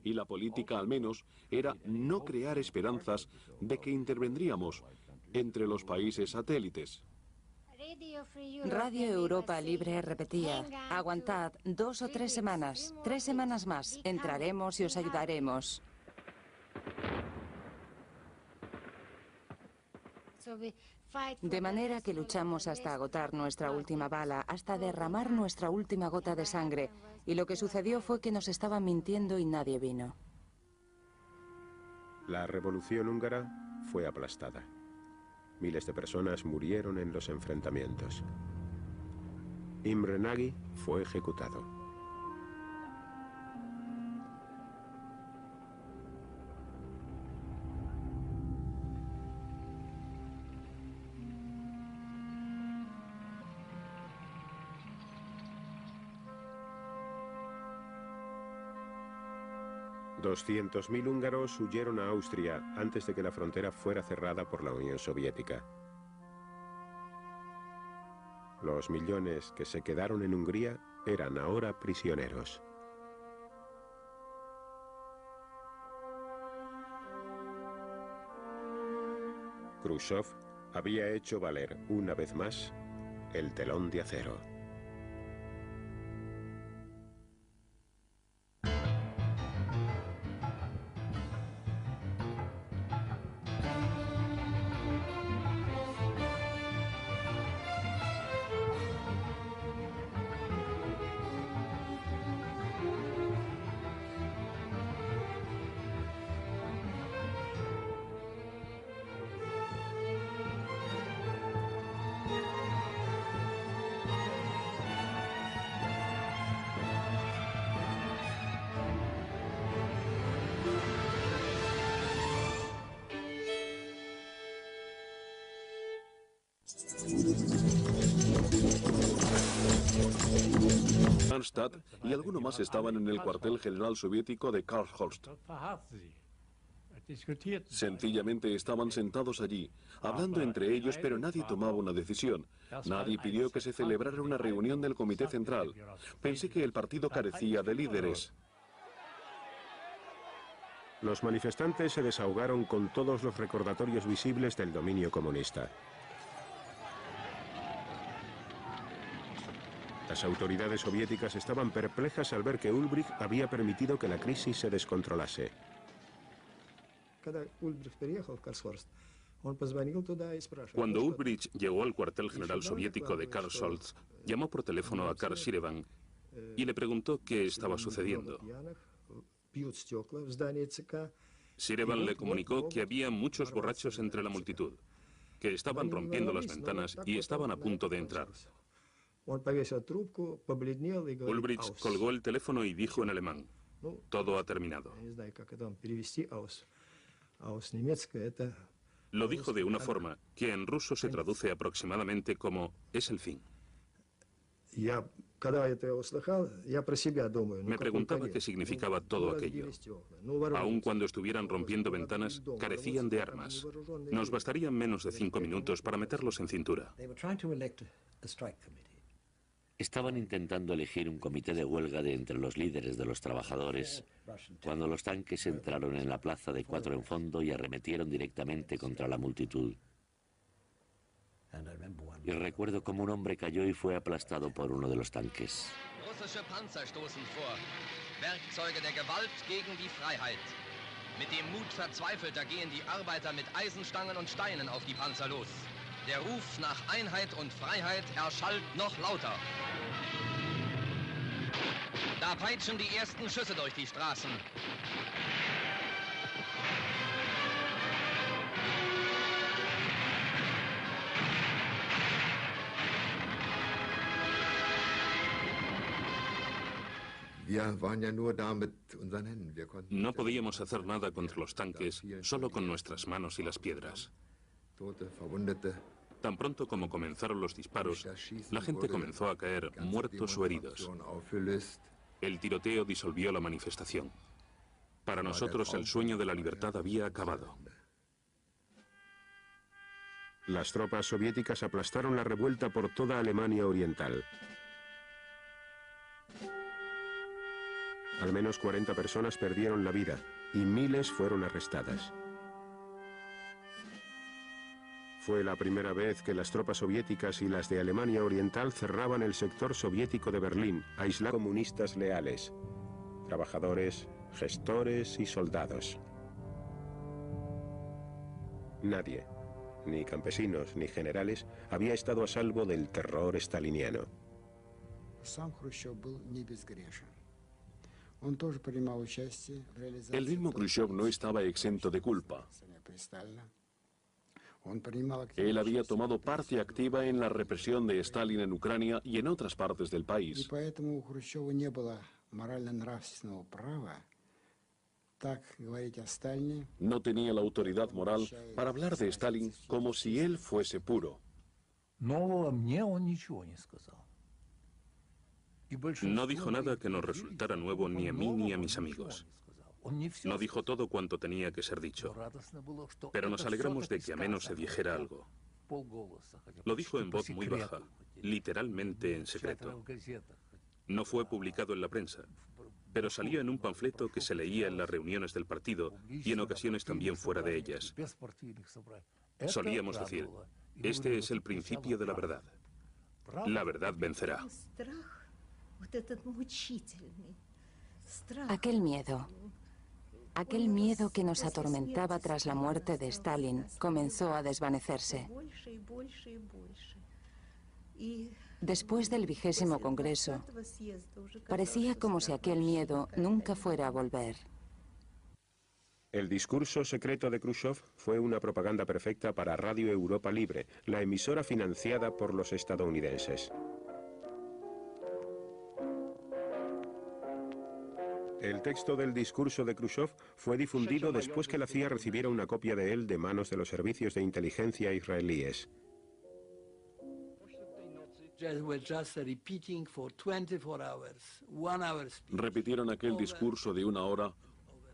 y la política, al menos, era no crear esperanzas de que intervendríamos entre los países satélites. Radio Europa Libre repetía: aguantad 2 o 3 semanas, 3 semanas más, entraremos y os ayudaremos. De manera que luchamos hasta agotar nuestra última bala, hasta derramar nuestra última gota de sangre, y lo que sucedió fue que nos estaban mintiendo y nadie vino. La revolución húngara fue aplastada. Miles de personas murieron en los enfrentamientos. Imre Nagy fue ejecutado. $200.000 húngaros huyeron a Austria antes de que la frontera fuera cerrada por la Unión Soviética. Los millones que se quedaron en Hungría eran ahora prisioneros. Khrushchev había hecho valer una vez más el telón de acero. Arnstadt y alguno más estaban en el cuartel general soviético de Karlshorst. Sencillamente estaban sentados allí, hablando entre ellos, pero nadie tomaba una decisión. Nadie pidió que se celebrara una reunión del Comité Central. Pensé que el partido carecía de líderes. Los manifestantes se desahogaron con todos los recordatorios visibles del dominio comunista. Las autoridades soviéticas estaban perplejas al ver que Ulbricht había permitido que la crisis se descontrolase. Cuando Ulbricht llegó al cuartel general soviético de Karlshorst, llamó por teléfono a Karl Shirvan y le preguntó qué estaba sucediendo. Shirvan le comunicó que había muchos borrachos entre la multitud, que estaban rompiendo las ventanas y estaban a punto de entrar. Ulbricht colgó el teléfono y dijo en alemán: "Todo ha terminado". Lo dijo de una forma que en ruso se traduce aproximadamente como "es el fin". Me preguntaba qué significaba todo aquello. Aun cuando estuvieran rompiendo ventanas, carecían de armas. Nos bastarían menos de 5 minutos para meterlos en cintura. Estaban intentando elegir un comité de huelga de entre los líderes de los trabajadores cuando los tanques entraron en la plaza de Cuatro en Fondo y arremetieron directamente contra la multitud. Y recuerdo cómo un hombre cayó y fue aplastado por uno de los tanques. Russische Panzer stoßen vor. Werkzeuge der Gewalt gegen die Freiheit. Mit dem Mut Verzweifelter gehen die Arbeiter mit Eisenstangen und Steinen auf die Panzer los. Der Ruf nach Einheit und Freiheit erschallt noch lauter. Da peitschen die ersten Schüsse durch die Straßen. No podíamos hacer nada contra los tanques, solo con nuestras manos y las piedras. Tan pronto como comenzaron los disparos, la gente comenzó a caer, muertos o heridos. El tiroteo disolvió la manifestación. Para nosotros el sueño de la libertad había acabado. Las tropas soviéticas aplastaron la revuelta por toda Alemania Oriental. Al menos 40 personas perdieron la vida y miles fueron arrestadas. Fue la primera vez que las tropas soviéticas y las de Alemania Oriental cerraban el sector soviético de Berlín, aislando a comunistas leales, trabajadores, gestores y soldados. Nadie, ni campesinos ni generales, había estado a salvo del terror staliniano. El mismo Khrushchev no estaba exento de culpa. Él había tomado parte activa en la represión de Stalin en Ucrania y en otras partes del país. No tenía la autoridad moral para hablar de Stalin como si él fuese puro. No dijo nada que nos resultara nuevo ni a mí ni a mis amigos. No dijo todo cuanto tenía que ser dicho, pero nos alegramos de que al menos se dijera algo. Lo dijo en voz muy baja, literalmente en secreto. No fue publicado en la prensa, pero salía en un panfleto que se leía en las reuniones del partido y en ocasiones también fuera de ellas. Solíamos decir, este es el principio de la verdad. La verdad vencerá. Aquel miedo que nos atormentaba tras la muerte de Stalin comenzó a desvanecerse. Después del 20º Congreso, parecía como si aquel miedo nunca fuera a volver. El discurso secreto de Khrushchev fue una propaganda perfecta para Radio Europa Libre, la emisora financiada por los estadounidenses. El texto del discurso de Khrushchev fue difundido después que la CIA recibiera una copia de él de manos de los servicios de inteligencia israelíes. Repitieron aquel discurso de 1 hora,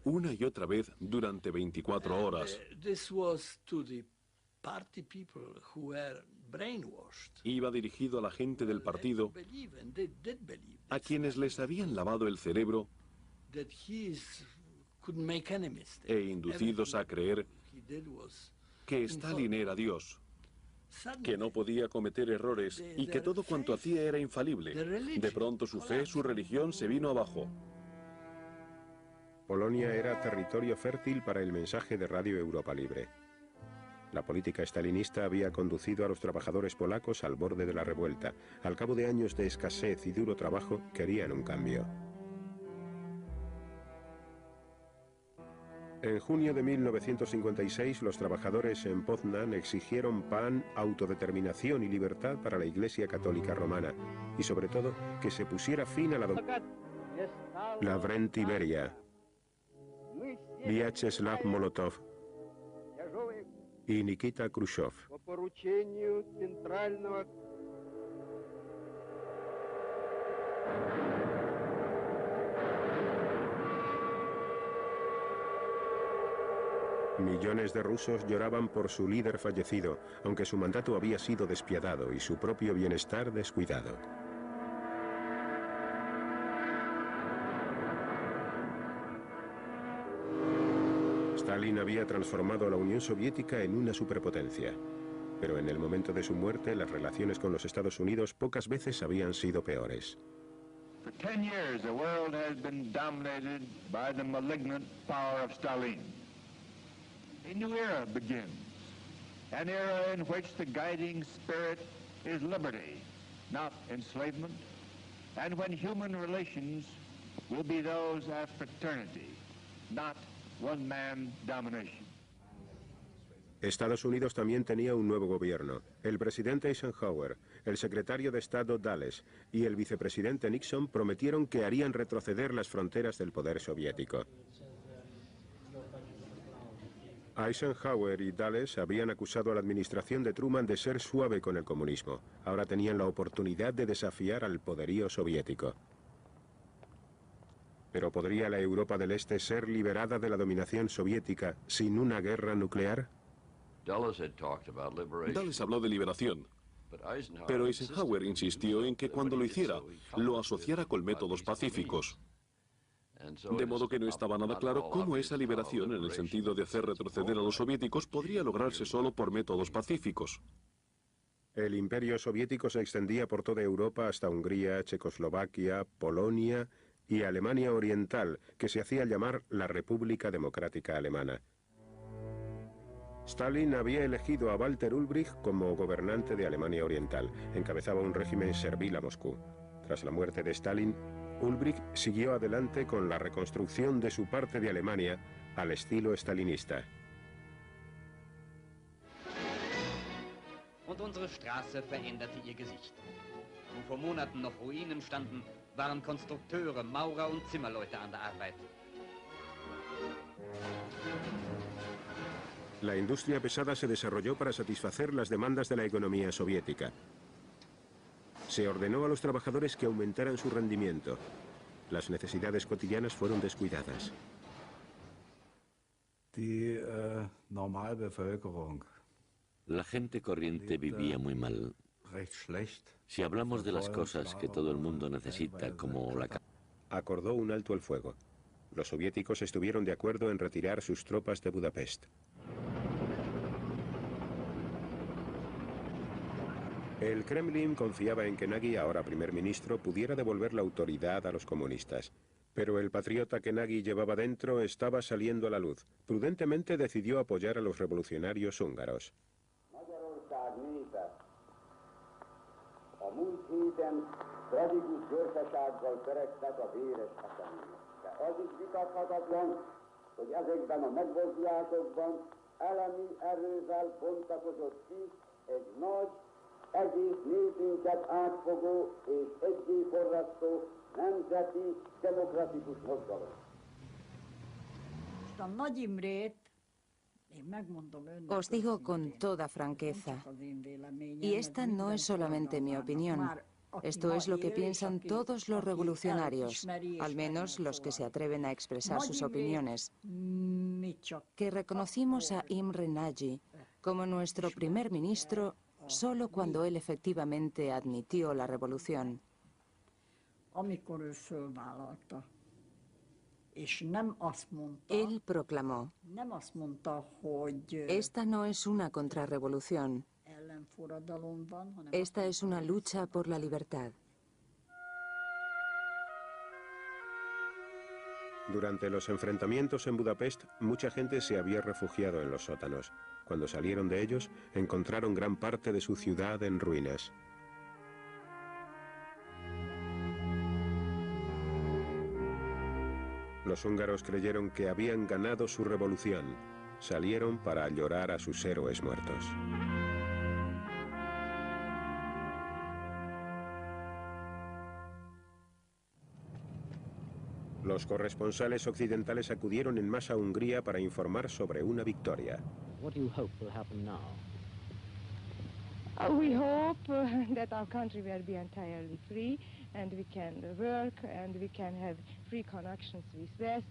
una y otra vez durante 24 horas. Iba dirigido a la gente del partido, a quienes les habían lavado el cerebro e inducidos a creer que Stalin era Dios, que no podía cometer errores y que todo cuanto hacía era infalible. De pronto su fe, su religión se vino abajo. Polonia era territorio fértil para el mensaje de Radio Europa Libre. La política stalinista había conducido a los trabajadores polacos al borde de la revuelta. Al cabo de años de escasez y duro trabajo, querían un cambio. En junio de 1956, los trabajadores en Poznan exigieron pan, autodeterminación y libertad para la Iglesia Católica Romana, y sobre todo, que se pusiera fin a la Brentiberia, Vyacheslav Molotov y Nikita Khrushchev. Millones de rusos lloraban por su líder fallecido, aunque su mandato había sido despiadado y su propio bienestar descuidado. Stalin había transformado a la Unión Soviética en una superpotencia, pero en el momento de su muerte las relaciones con los Estados Unidos pocas veces habían sido peores. For 10 years, the world has been dominated by the malignant power of Stalin. A new era begins, an era in which the guiding spirit is liberty, not enslavement, and when human relations will be those of fraternity, not one-man domination. Estados Unidos también tenía un nuevo gobierno. El presidente Eisenhower, el secretario de Estado Dulles y el vicepresidente Nixon prometieron que harían retroceder las fronteras del poder soviético. Eisenhower y Dulles habían acusado a la administración de Truman de ser suave con el comunismo. Ahora tenían la oportunidad de desafiar al poderío soviético. ¿Pero podría la Europa del Este ser liberada de la dominación soviética sin una guerra nuclear? Dulles habló de liberación, pero Eisenhower insistió en que cuando lo hiciera, lo asociara con métodos pacíficos. De modo que no estaba nada claro cómo esa liberación, en el sentido de hacer retroceder a los soviéticos, podría lograrse solo por métodos pacíficos. El imperio soviético se extendía por toda Europa hasta Hungría, Checoslovaquia, Polonia y Alemania Oriental, que se hacía llamar la República Democrática Alemana. Stalin había elegido a Walter Ulbricht como gobernante de Alemania Oriental. Encabezaba un régimen servil a Moscú. Tras la muerte de Stalin, Ulbricht siguió adelante con la reconstrucción de su parte de Alemania al estilo stalinista. und unsere Straße veränderte ihr Gesicht. Wo vor Monaten noch Ruinen standen, waren Konstrukteure, Maurer und Zimmerleute an der Arbeit. La industria pesada se desarrolló para satisfacer las demandas de la economía soviética. Se ordenó a los trabajadores que aumentaran su rendimiento. Las necesidades cotidianas fueron descuidadas. La gente corriente vivía muy mal. Si hablamos de las cosas que todo el mundo necesita, como la... Acordó un alto el fuego. Los soviéticos estuvieron de acuerdo en retirar sus tropas de Budapest. El Kremlin confiaba en que Nagy, ahora primer ministro, pudiera devolver la autoridad a los comunistas. Pero el patriota que Nagy llevaba dentro estaba saliendo a la luz. Prudentemente decidió apoyar a los revolucionarios húngaros. Egész népünket átfogó és egyéforrasztó nemzeti demokratikus mozgalom. Os digo con toda franqueza, y esta no es solamente mi opinión. Esto es lo que piensan todos los revolucionarios, al menos los que se atreven a expresar sus opiniones, que reconocimos a Imre Nagy como nuestro primer ministro solo cuando él efectivamente admitió la revolución. Él proclamó: esta no es una contrarrevolución, esta es una lucha por la libertad. Durante los enfrentamientos en Budapest, mucha gente se había refugiado en los sótanos. Cuando salieron de ellos, encontraron gran parte de su ciudad en ruinas. Los húngaros creyeron que habían ganado su revolución. Salieron para llorar a sus héroes muertos. Los corresponsales occidentales acudieron en masa a Hungría para informar sobre una victoria. What do you hope will happen now? We hope that our country will be entirely free and we can work and we can have free connections with West.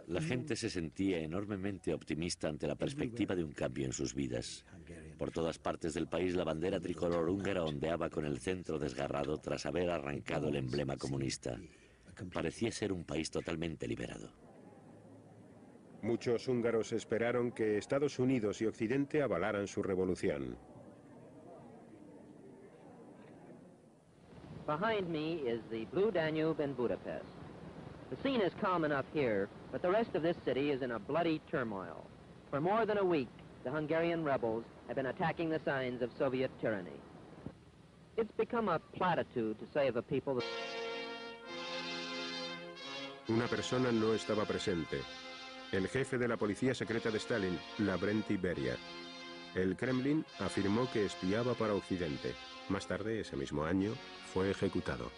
La gente se sentía enormemente optimista ante la perspectiva de un cambio en sus vidas. Por todas partes del país la bandera tricolor húngara ondeaba con el centro desgarrado tras haber arrancado el emblema comunista. Parecía ser un país totalmente liberado. Muchos húngaros esperaron que Estados Unidos y Occidente avalaran su revolución. Behind me is the Blue Danube in Budapest. The scene is calm enough here, but the rest of this city is in a bloody turmoil. For more than a week, the Hungarian rebels have been attacking the signs of Soviet tyranny. It's become a platitude to say of a people that... Una persona no estaba presente. El jefe de la policía secreta de Stalin, Lavrenti Beria. El Kremlin afirmó que espiaba para Occidente. Más tarde, ese mismo año, fue ejecutado.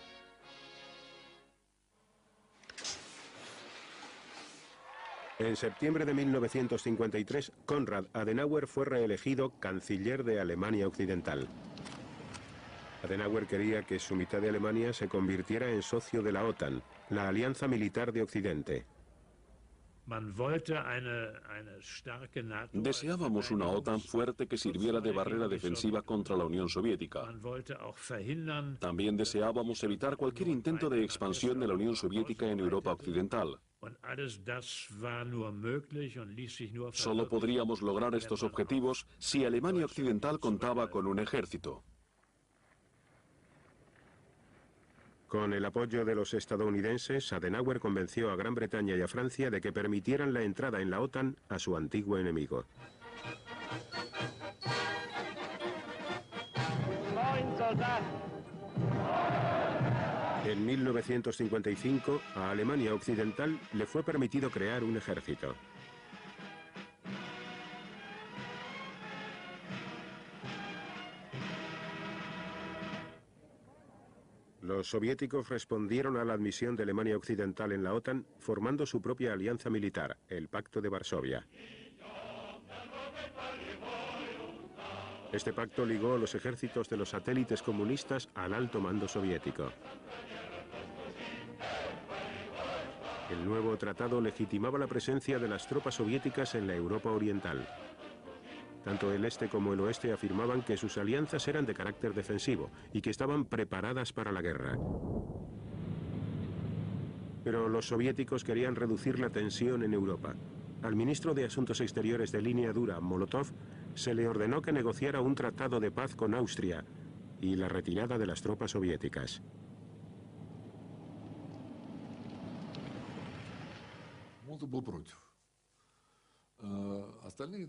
En septiembre de 1953, Konrad Adenauer fue reelegido canciller de Alemania Occidental. Adenauer quería que su mitad de Alemania se convirtiera en socio de la OTAN, la alianza militar de Occidente. Deseábamos una OTAN fuerte que sirviera de barrera defensiva contra la Unión Soviética. También deseábamos evitar cualquier intento de expansión de la Unión Soviética en Europa Occidental. Solo podríamos lograr estos objetivos si Alemania Occidental contaba con un ejército. Con el apoyo de los estadounidenses, Adenauer convenció a Gran Bretaña y a Francia de que permitieran la entrada en la OTAN a su antiguo enemigo. En 1955, a Alemania Occidental le fue permitido crear un ejército. Los soviéticos respondieron a la admisión de Alemania Occidental en la OTAN, formando su propia alianza militar, el Pacto de Varsovia. Este pacto ligó los ejércitos de los satélites comunistas al alto mando soviético. El nuevo tratado legitimaba la presencia de las tropas soviéticas en la Europa Oriental. Tanto el este como el oeste afirmaban que sus alianzas eran de carácter defensivo y que estaban preparadas para la guerra. Pero los soviéticos querían reducir la tensión en Europa. Al ministro de Asuntos Exteriores de línea dura, Molotov, se le ordenó que negociara un tratado de paz con Austria y la retirada de las tropas soviéticas.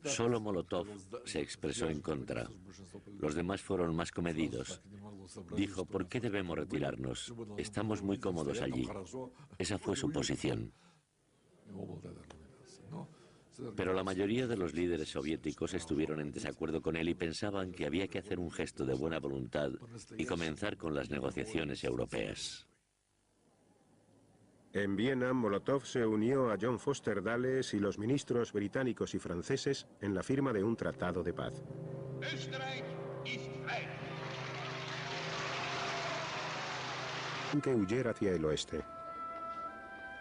Solo Molotov se expresó en contra. Los demás fueron más comedidos. Dijo, ¿por qué debemos retirarnos? Estamos muy cómodos allí. Esa fue su posición. Pero la mayoría de los líderes soviéticos estuvieron en desacuerdo con él y pensaban que había que hacer un gesto de buena voluntad y comenzar con las negociaciones europeas. En Viena, Molotov se unió a John Foster Dulles y los ministros británicos y franceses en la firma de un tratado de paz. Que huyera hacia el oeste.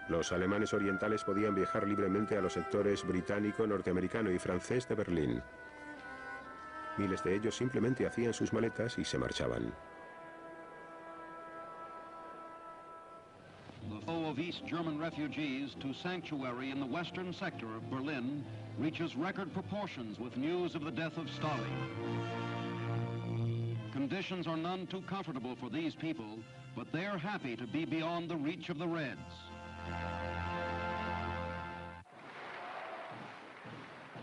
Los alemanes orientales podían viajar libremente a los sectores británico, norteamericano y francés de Berlín. Miles de ellos simplemente hacían sus maletas y se marchaban. The flow of East German refugees to sanctuary in the western sector of Berlin reaches record proportions with news of the death of Stalin. Conditions are none too comfortable for these people, but they're happy to be beyond the reach of the Reds.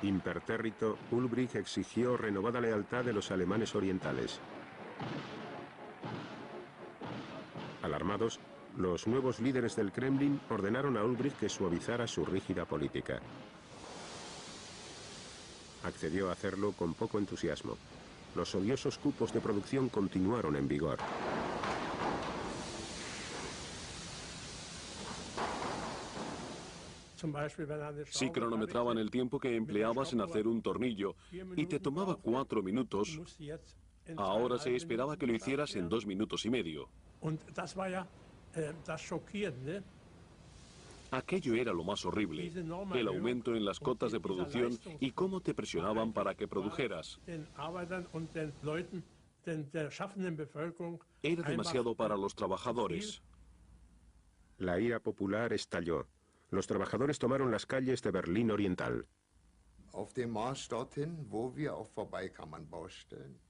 Impertérrito, Ulbricht exigió renovada lealtad de los alemanes orientales. Alarmados, los nuevos líderes del Kremlin ordenaron a Ulbricht que suavizara su rígida política. Accedió a hacerlo con poco entusiasmo. Los odiosos cupos de producción continuaron en vigor. Si cronometraban el tiempo que empleabas en hacer un tornillo y te tomaba 4 minutos, ahora se esperaba que lo hicieras en 2 minutos y medio. Aquello era lo más horrible, el aumento en las cotas de producción y cómo te presionaban para que produjeras. Era demasiado para los trabajadores. La ira popular estalló. Los trabajadores tomaron las calles de Berlín Oriental.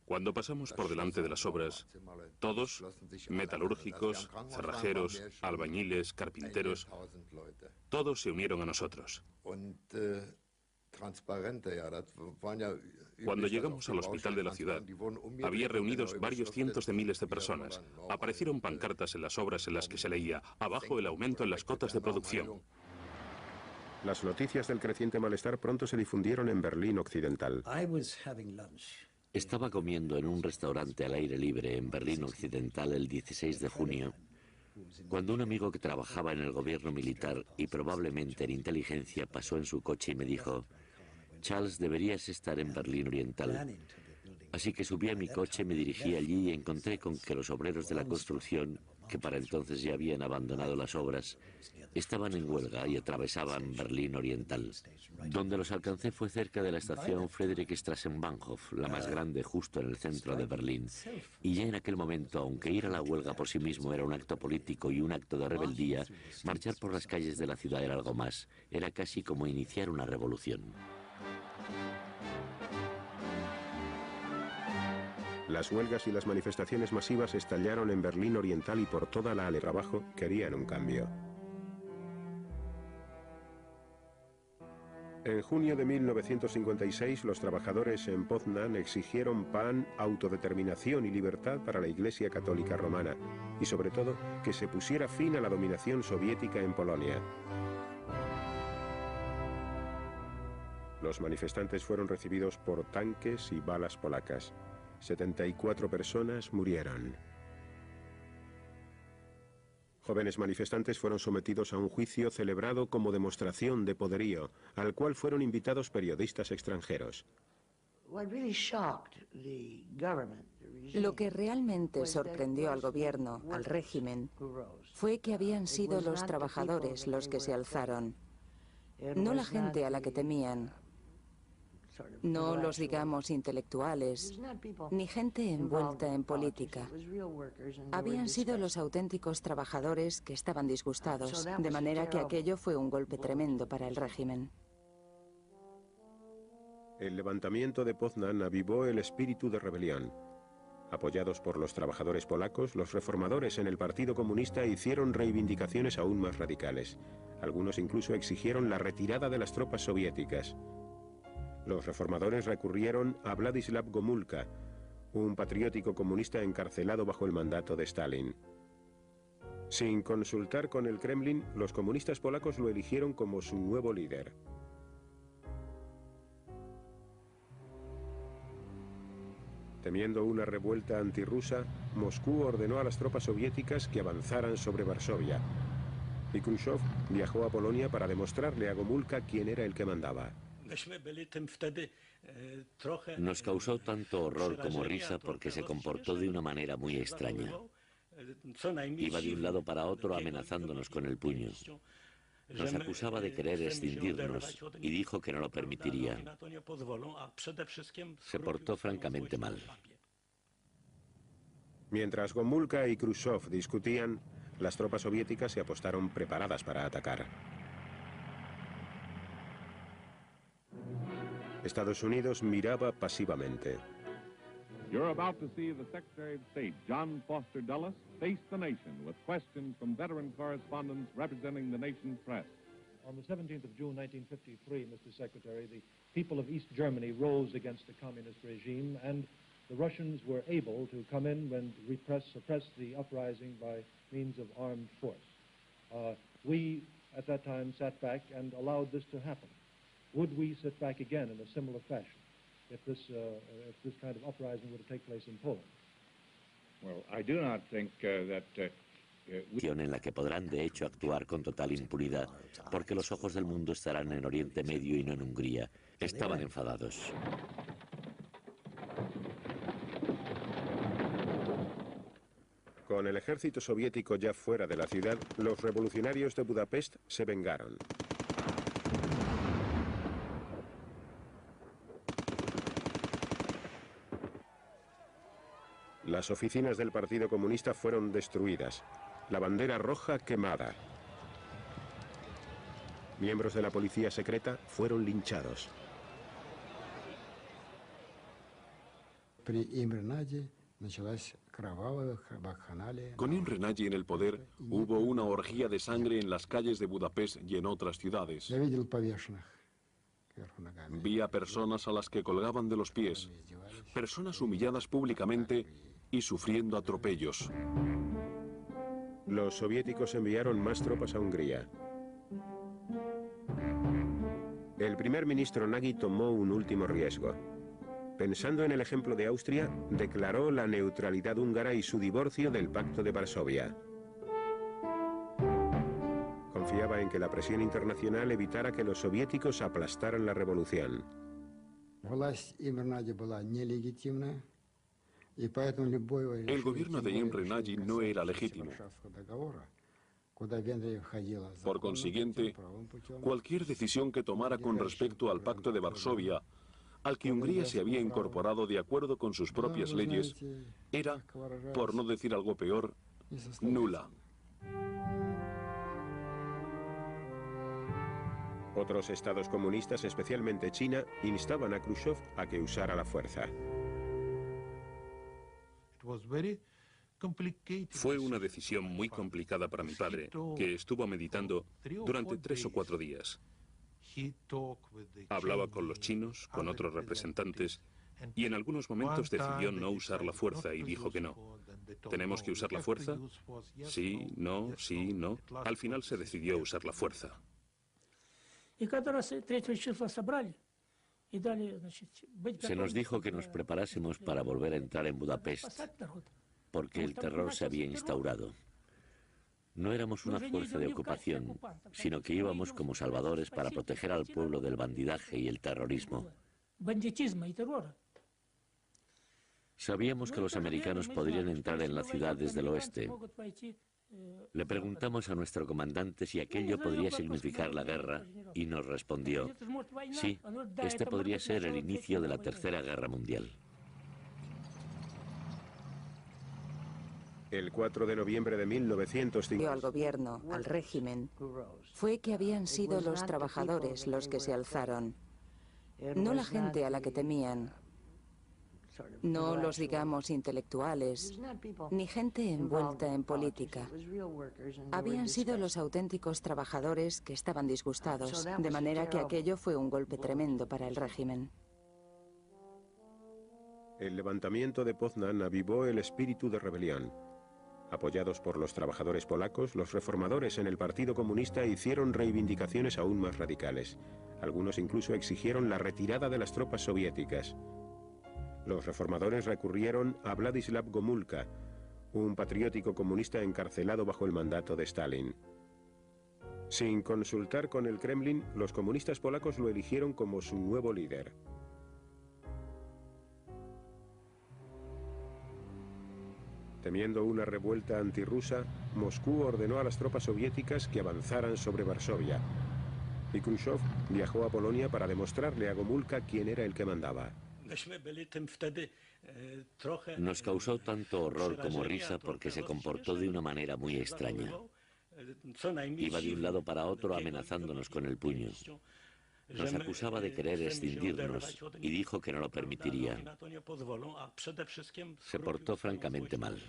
Cuando pasamos por delante de las obras, todos, metalúrgicos, cerrajeros, albañiles, carpinteros, todos se unieron a nosotros. Cuando llegamos al hospital de la ciudad, había reunidos varios cientos de miles de personas. Aparecieron pancartas en las obras en las que se leía, abajo el aumento en las cotas de producción. Las noticias del creciente malestar pronto se difundieron en Berlín Occidental. Estaba comiendo en un restaurante al aire libre en Berlín Occidental el 16 de junio, cuando un amigo que trabajaba en el gobierno militar y probablemente en inteligencia pasó en su coche y me dijo, Charles, deberías estar en Berlín Oriental. Así que subí a mi coche, me dirigí allí y encontré con que los obreros de la construcción, que para entonces ya habían abandonado las obras, estaban en huelga y atravesaban Berlín Oriental. Donde los alcancé fue cerca de la estación Friedrichstrassenbahnhof, la más grande justo en el centro de Berlín. Y ya en aquel momento, aunque ir a la huelga por sí mismo era un acto político y un acto de rebeldía, marchar por las calles de la ciudad era algo más. Era casi como iniciar una revolución. Las huelgas y las manifestaciones masivas estallaron en Berlín Oriental y por toda la Ale abajo querían un cambio. En junio de 1956, los trabajadores en Poznan exigieron pan, autodeterminación y libertad para la Iglesia Católica Romana, y sobre todo, que se pusiera fin a la dominación soviética en Polonia. Los manifestantes fueron recibidos por tanques y balas polacas. 74 personas murieron. Jóvenes manifestantes fueron sometidos a un juicio celebrado como demostración de poderío, al cual fueron invitados periodistas extranjeros. Lo que realmente sorprendió al gobierno, al régimen, fue que habían sido los trabajadores los que se alzaron, no la gente a la que temían, no los, digamos, intelectuales, ni gente envuelta en política. Habían sido los auténticos trabajadores que estaban disgustados, de manera que aquello fue un golpe tremendo para el régimen. El levantamiento de Poznan avivó el espíritu de rebelión. Apoyados por los trabajadores polacos, los reformadores en el Partido Comunista hicieron reivindicaciones aún más radicales. Algunos incluso exigieron la retirada de las tropas soviéticas. Los reformadores recurrieron a Vladislav Gomulka, un patriótico comunista encarcelado bajo el mandato de Stalin. Sin consultar con el Kremlin, los comunistas polacos lo eligieron como su nuevo líder. Temiendo una revuelta antirrusa, Moscú ordenó a las tropas soviéticas que avanzaran sobre Varsovia, y Khrushchev viajó a Polonia para demostrarle a Gomulka quién era el que mandaba. Nos causó tanto horror como risa porque se comportó de una manera muy extraña. Iba de un lado para otro amenazándonos con el puño. Nos acusaba de querer escindirnos y dijo que no lo permitiría. Se portó francamente mal. Mientras Gomulka y Khrushchev discutían, las tropas soviéticas se apostaron preparadas para atacar. Estados Unidos miraba pasivamente. You're about to see the Secretary of State, John Foster Dulles, face the nation with questions from veteran correspondents representing the nation's press. On the 17th of June 1953, Mr. Secretary, the people of East Germany rose against the communist regime, and the Russians were able to come in and suppress the uprising by means of armed force. We, at that time, sat back and allowed this to happen. Would we sit back again in a similar fashion if this kind of uprising were to take place in Poland? Well, I do not think en la que podrán de hecho actuar con total impunidad, porque los ojos del mundo estarán en Oriente Medio y no en Hungría. Estaban enfadados. Con el ejército soviético ya fuera de la ciudad, los revolucionarios de Budapest se vengaron. Las oficinas del Partido Comunista fueron destruidas, la bandera roja quemada. Miembros de la policía secreta fueron linchados. Con Imre Nagy en el poder, hubo una orgía de sangre en las calles de Budapest y en otras ciudades. Vi a personas a las que colgaban de los pies, personas humilladas públicamente y sufriendo atropellos. Los soviéticos enviaron más tropas a Hungría. El primer ministro Nagy tomó un último riesgo. Pensando en el ejemplo de Austria, declaró la neutralidad húngara y su divorcio del Pacto de Varsovia. Confiaba en que la presión internacional evitara que los soviéticos aplastaran la revolución. El gobierno de Imre Nagy no era legítimo. Por consiguiente, cualquier decisión que tomara con respecto al Pacto de Varsovia, al que Hungría se había incorporado de acuerdo con sus propias leyes, era, por no decir algo peor, nula. Otros estados comunistas, especialmente China, instaban a Khrushchev a que usara la fuerza. Fue una decisión muy complicada para mi padre, que estuvo meditando durante 3 o 4 días. Hablaba con los chinos, con otros representantes, y en algunos momentos decidió no usar la fuerza y dijo que no. ¿Tenemos que usar la fuerza? Sí, no, sí, no. Al final se decidió usar la fuerza. Se nos dijo que nos preparásemos para volver a entrar en Budapest, porque el terror se había instaurado. No éramos una fuerza de ocupación, sino que íbamos como salvadores para proteger al pueblo del bandidaje y el terrorismo. Sabíamos que los americanos podrían entrar en la ciudad desde el oeste. Le preguntamos a nuestro comandante si aquello podría significar la guerra y nos respondió, sí, este podría ser el inicio de la Tercera Guerra Mundial. El 4 de noviembre de 1905, al gobierno, al régimen, fue que habían sido los trabajadores los que se alzaron, no la gente a la que temían, no los, digamos, intelectuales, ni gente envuelta en política. Habían sido los auténticos trabajadores que estaban disgustados, de manera que aquello fue un golpe tremendo para el régimen. El levantamiento de Poznań avivó el espíritu de rebelión. Apoyados por los trabajadores polacos, los reformadores en el Partido Comunista hicieron reivindicaciones aún más radicales. Algunos incluso exigieron la retirada de las tropas soviéticas. Los reformadores recurrieron a Władysław Gomulka, un patriótico comunista encarcelado bajo el mandato de Stalin. Sin consultar con el Kremlin, los comunistas polacos lo eligieron como su nuevo líder. Temiendo una revuelta antirrusa, Moscú ordenó a las tropas soviéticas que avanzaran sobre Varsovia, y Khrushchev viajó a Polonia para demostrarle a Gomulka quién era el que mandaba. Nos causó tanto horror como risa porque se comportó de una manera muy extraña. Iba de un lado para otro amenazándonos con el puño. Nos acusaba de querer escindirnos y dijo que no lo permitiría. Se portó francamente mal.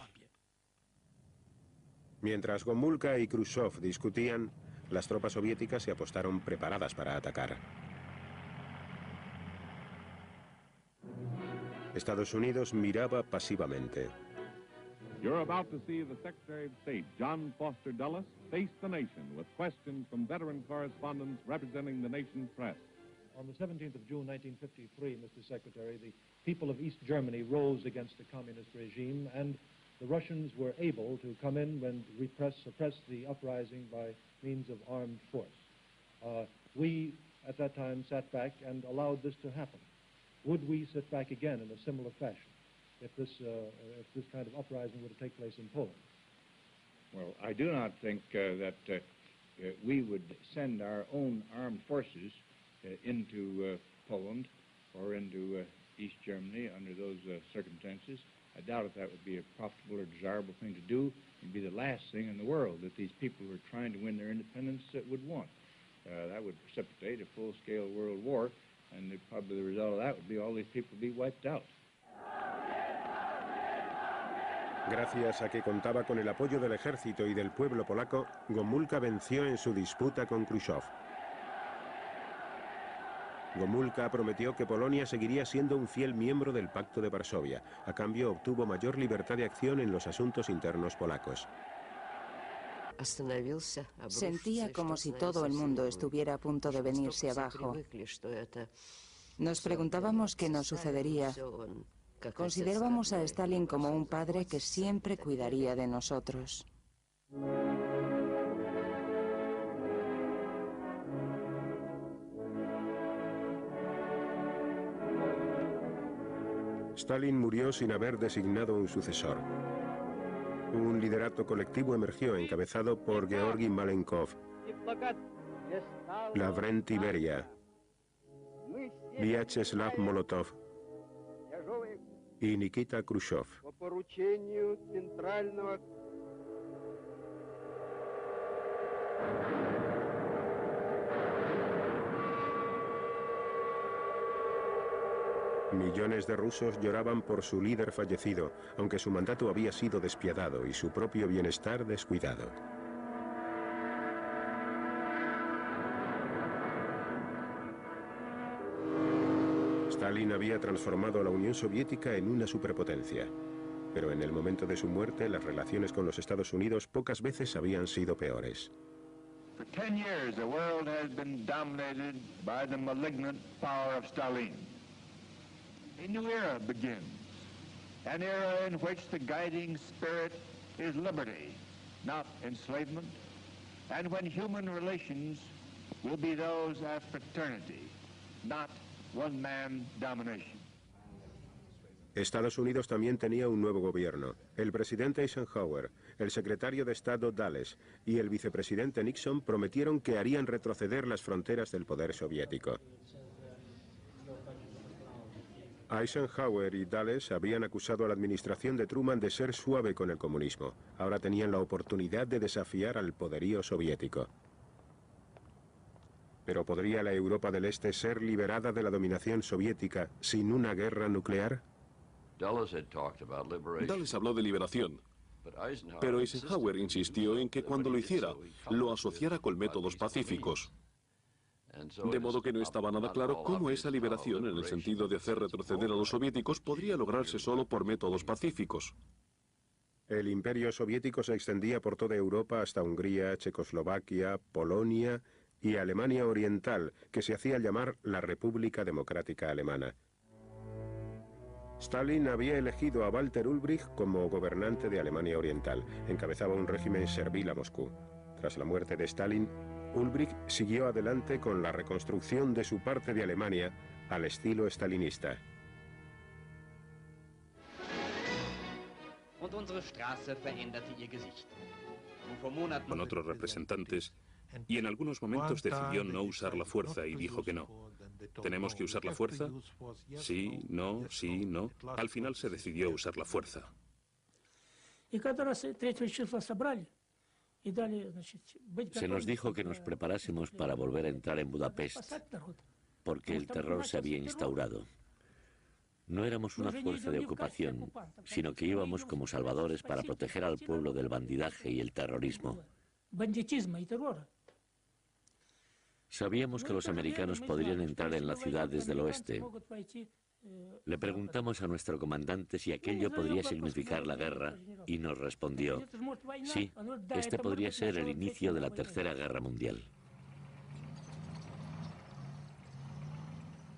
Mientras Gomulka y Khrushchev discutían, las tropas soviéticas se apostaron preparadas para atacar. Estados Unidos miraba pasivamente. You're about to see the Secretary of State, John Foster Dulles, face the nation with questions from veteran correspondents representing the nation's press. On the 17th of June 1953, Mr. Secretary, the people of East Germany rose against the communist regime, and the Russians were able to come in and suppress the uprising by means of armed force. We, at that time, sat back and allowed this to happen. Would we sit back again in a similar fashion if this kind of uprising were to take place in Poland? Well, I do not think that we would send our own armed forces into Poland or into East Germany under those circumstances. I doubt if that would be a profitable or desirable thing to do. It would be the last thing in the world that these people who are trying to win their independence would want. That would precipitate a full-scale world war, and probably the result of that would be all these people would be wiped out. Gracias a que contaba con el apoyo del ejército y del pueblo polaco, Gomulka venció en su disputa con Khrushchev. Gomulka prometió que Polonia seguiría siendo un fiel miembro del Pacto de Varsovia. A cambio, obtuvo mayor libertad de acción en los asuntos internos polacos. Sentía como si todo el mundo estuviera a punto de venirse abajo. Nos preguntábamos qué nos sucedería. Considerábamos a Stalin como un padre que siempre cuidaría de nosotros. Stalin murió sin haber designado un sucesor. Un liderato colectivo emergió encabezado por Georgi Malenkov, Lavrenti Beria, Vyacheslav Molotov y Nikita Khrushchev. Millones de rusos lloraban por su líder fallecido, aunque su mandato había sido despiadado y su propio bienestar descuidado. Stalin había transformado a la Unión Soviética en una superpotencia, pero en el momento de su muerte las relaciones con los Estados Unidos pocas veces habían sido peores. For 10 years, the world has been dominated by the malignant power of Stalin. A new era begins, an era in which the guiding spirit is liberty, not enslavement, and when human relations will be those of fraternity, not one-man domination. Estados Unidos también tenía un nuevo gobierno. El presidente Eisenhower, el secretario de Estado Dulles y el vicepresidente Nixon prometieron que harían retroceder las fronteras del poder soviético. Eisenhower y Dulles habían acusado a la administración de Truman de ser suave con el comunismo. Ahora tenían la oportunidad de desafiar al poderío soviético. ¿Pero podría la Europa del Este ser liberada de la dominación soviética sin una guerra nuclear? Dulles habló de liberación, pero Eisenhower insistió en que cuando lo hiciera, lo asociara con métodos pacíficos. De modo que no estaba nada claro cómo esa liberación, en el sentido de hacer retroceder a los soviéticos, podría lograrse solo por métodos pacíficos. El imperio soviético se extendía por toda Europa hasta Hungría, Checoslovaquia, Polonia y Alemania Oriental, que se hacía llamar la República Democrática Alemana. Stalin había elegido a Walter Ulbricht como gobernante de Alemania Oriental. Encabezaba un régimen servil a Moscú. Tras la muerte de Stalin, Ulbricht siguió adelante con la reconstrucción de su parte de Alemania al estilo stalinista. Con otros representantes, y en algunos momentos decidió no usar la fuerza y dijo que no. ¿Tenemos que usar la fuerza? Sí, no, sí, no. Al final se decidió usar la fuerza. Se nos dijo que nos preparásemos para volver a entrar en Budapest, porque el terror se había instaurado. No éramos una fuerza de ocupación, sino que íbamos como salvadores para proteger al pueblo del bandidaje y el terrorismo. Sabíamos que los americanos podrían entrar en la ciudad desde el oeste. Le preguntamos a nuestro comandante si aquello podría significar la guerra y nos respondió: sí, este podría ser el inicio de la Tercera Guerra Mundial.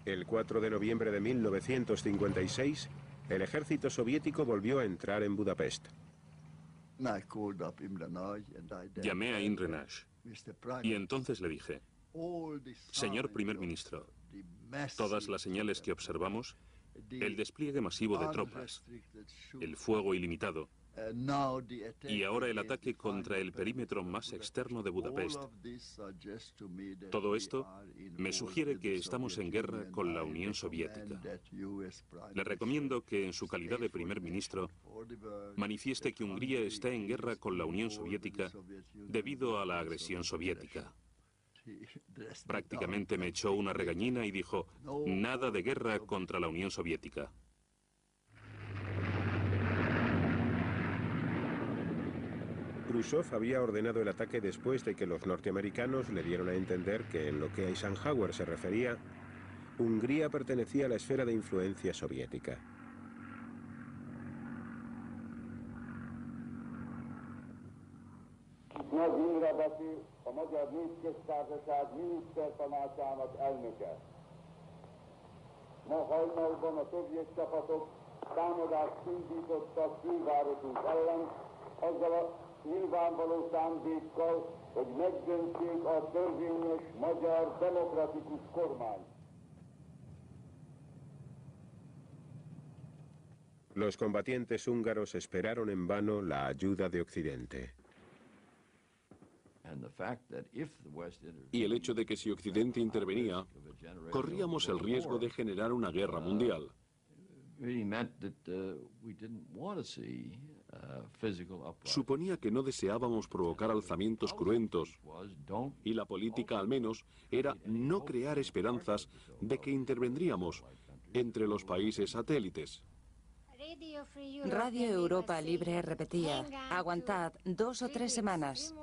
El 4 de noviembre de 1956, el ejército soviético volvió a entrar en Budapest. Llamé a Imre Nagy y entonces le dije: señor primer ministro, todas las señales que observamos, el despliegue masivo de tropas, el fuego ilimitado y ahora el ataque contra el perímetro más externo de Budapest, todo esto me sugiere que estamos en guerra con la Unión Soviética. Le recomiendo que en su calidad de primer ministro manifieste que Hungría está en guerra con la Unión Soviética debido a la agresión soviética. Prácticamente me echó una regañina y dijo: nada de guerra contra la Unión Soviética. Khrushchev había ordenado el ataque después de que los norteamericanos le dieron a entender que, en lo que a Eisenhower se refería, Hungría pertenecía a la esfera de influencia soviética. A Magyar Népköztársaság minisztertanácsának elnöke. Ma hajnalban a szovjet csapatok támadást indítottak fővárosunk ellen, azzal a nyilvánvaló szándékkal, hogy megdöntsék a törvényes magyar demokratikus kormányt. Los combatientes húngaros esperaron en vano la ayuda de Occidente. Y el hecho de que si Occidente intervenía, corríamos el riesgo de generar una guerra mundial. Suponía que no deseábamos provocar alzamientos cruentos, y la política, al menos, era no crear esperanzas de que intervendríamos entre los países satélites. Radio Europa Libre repetía: aguantad 2 o 3 semanas.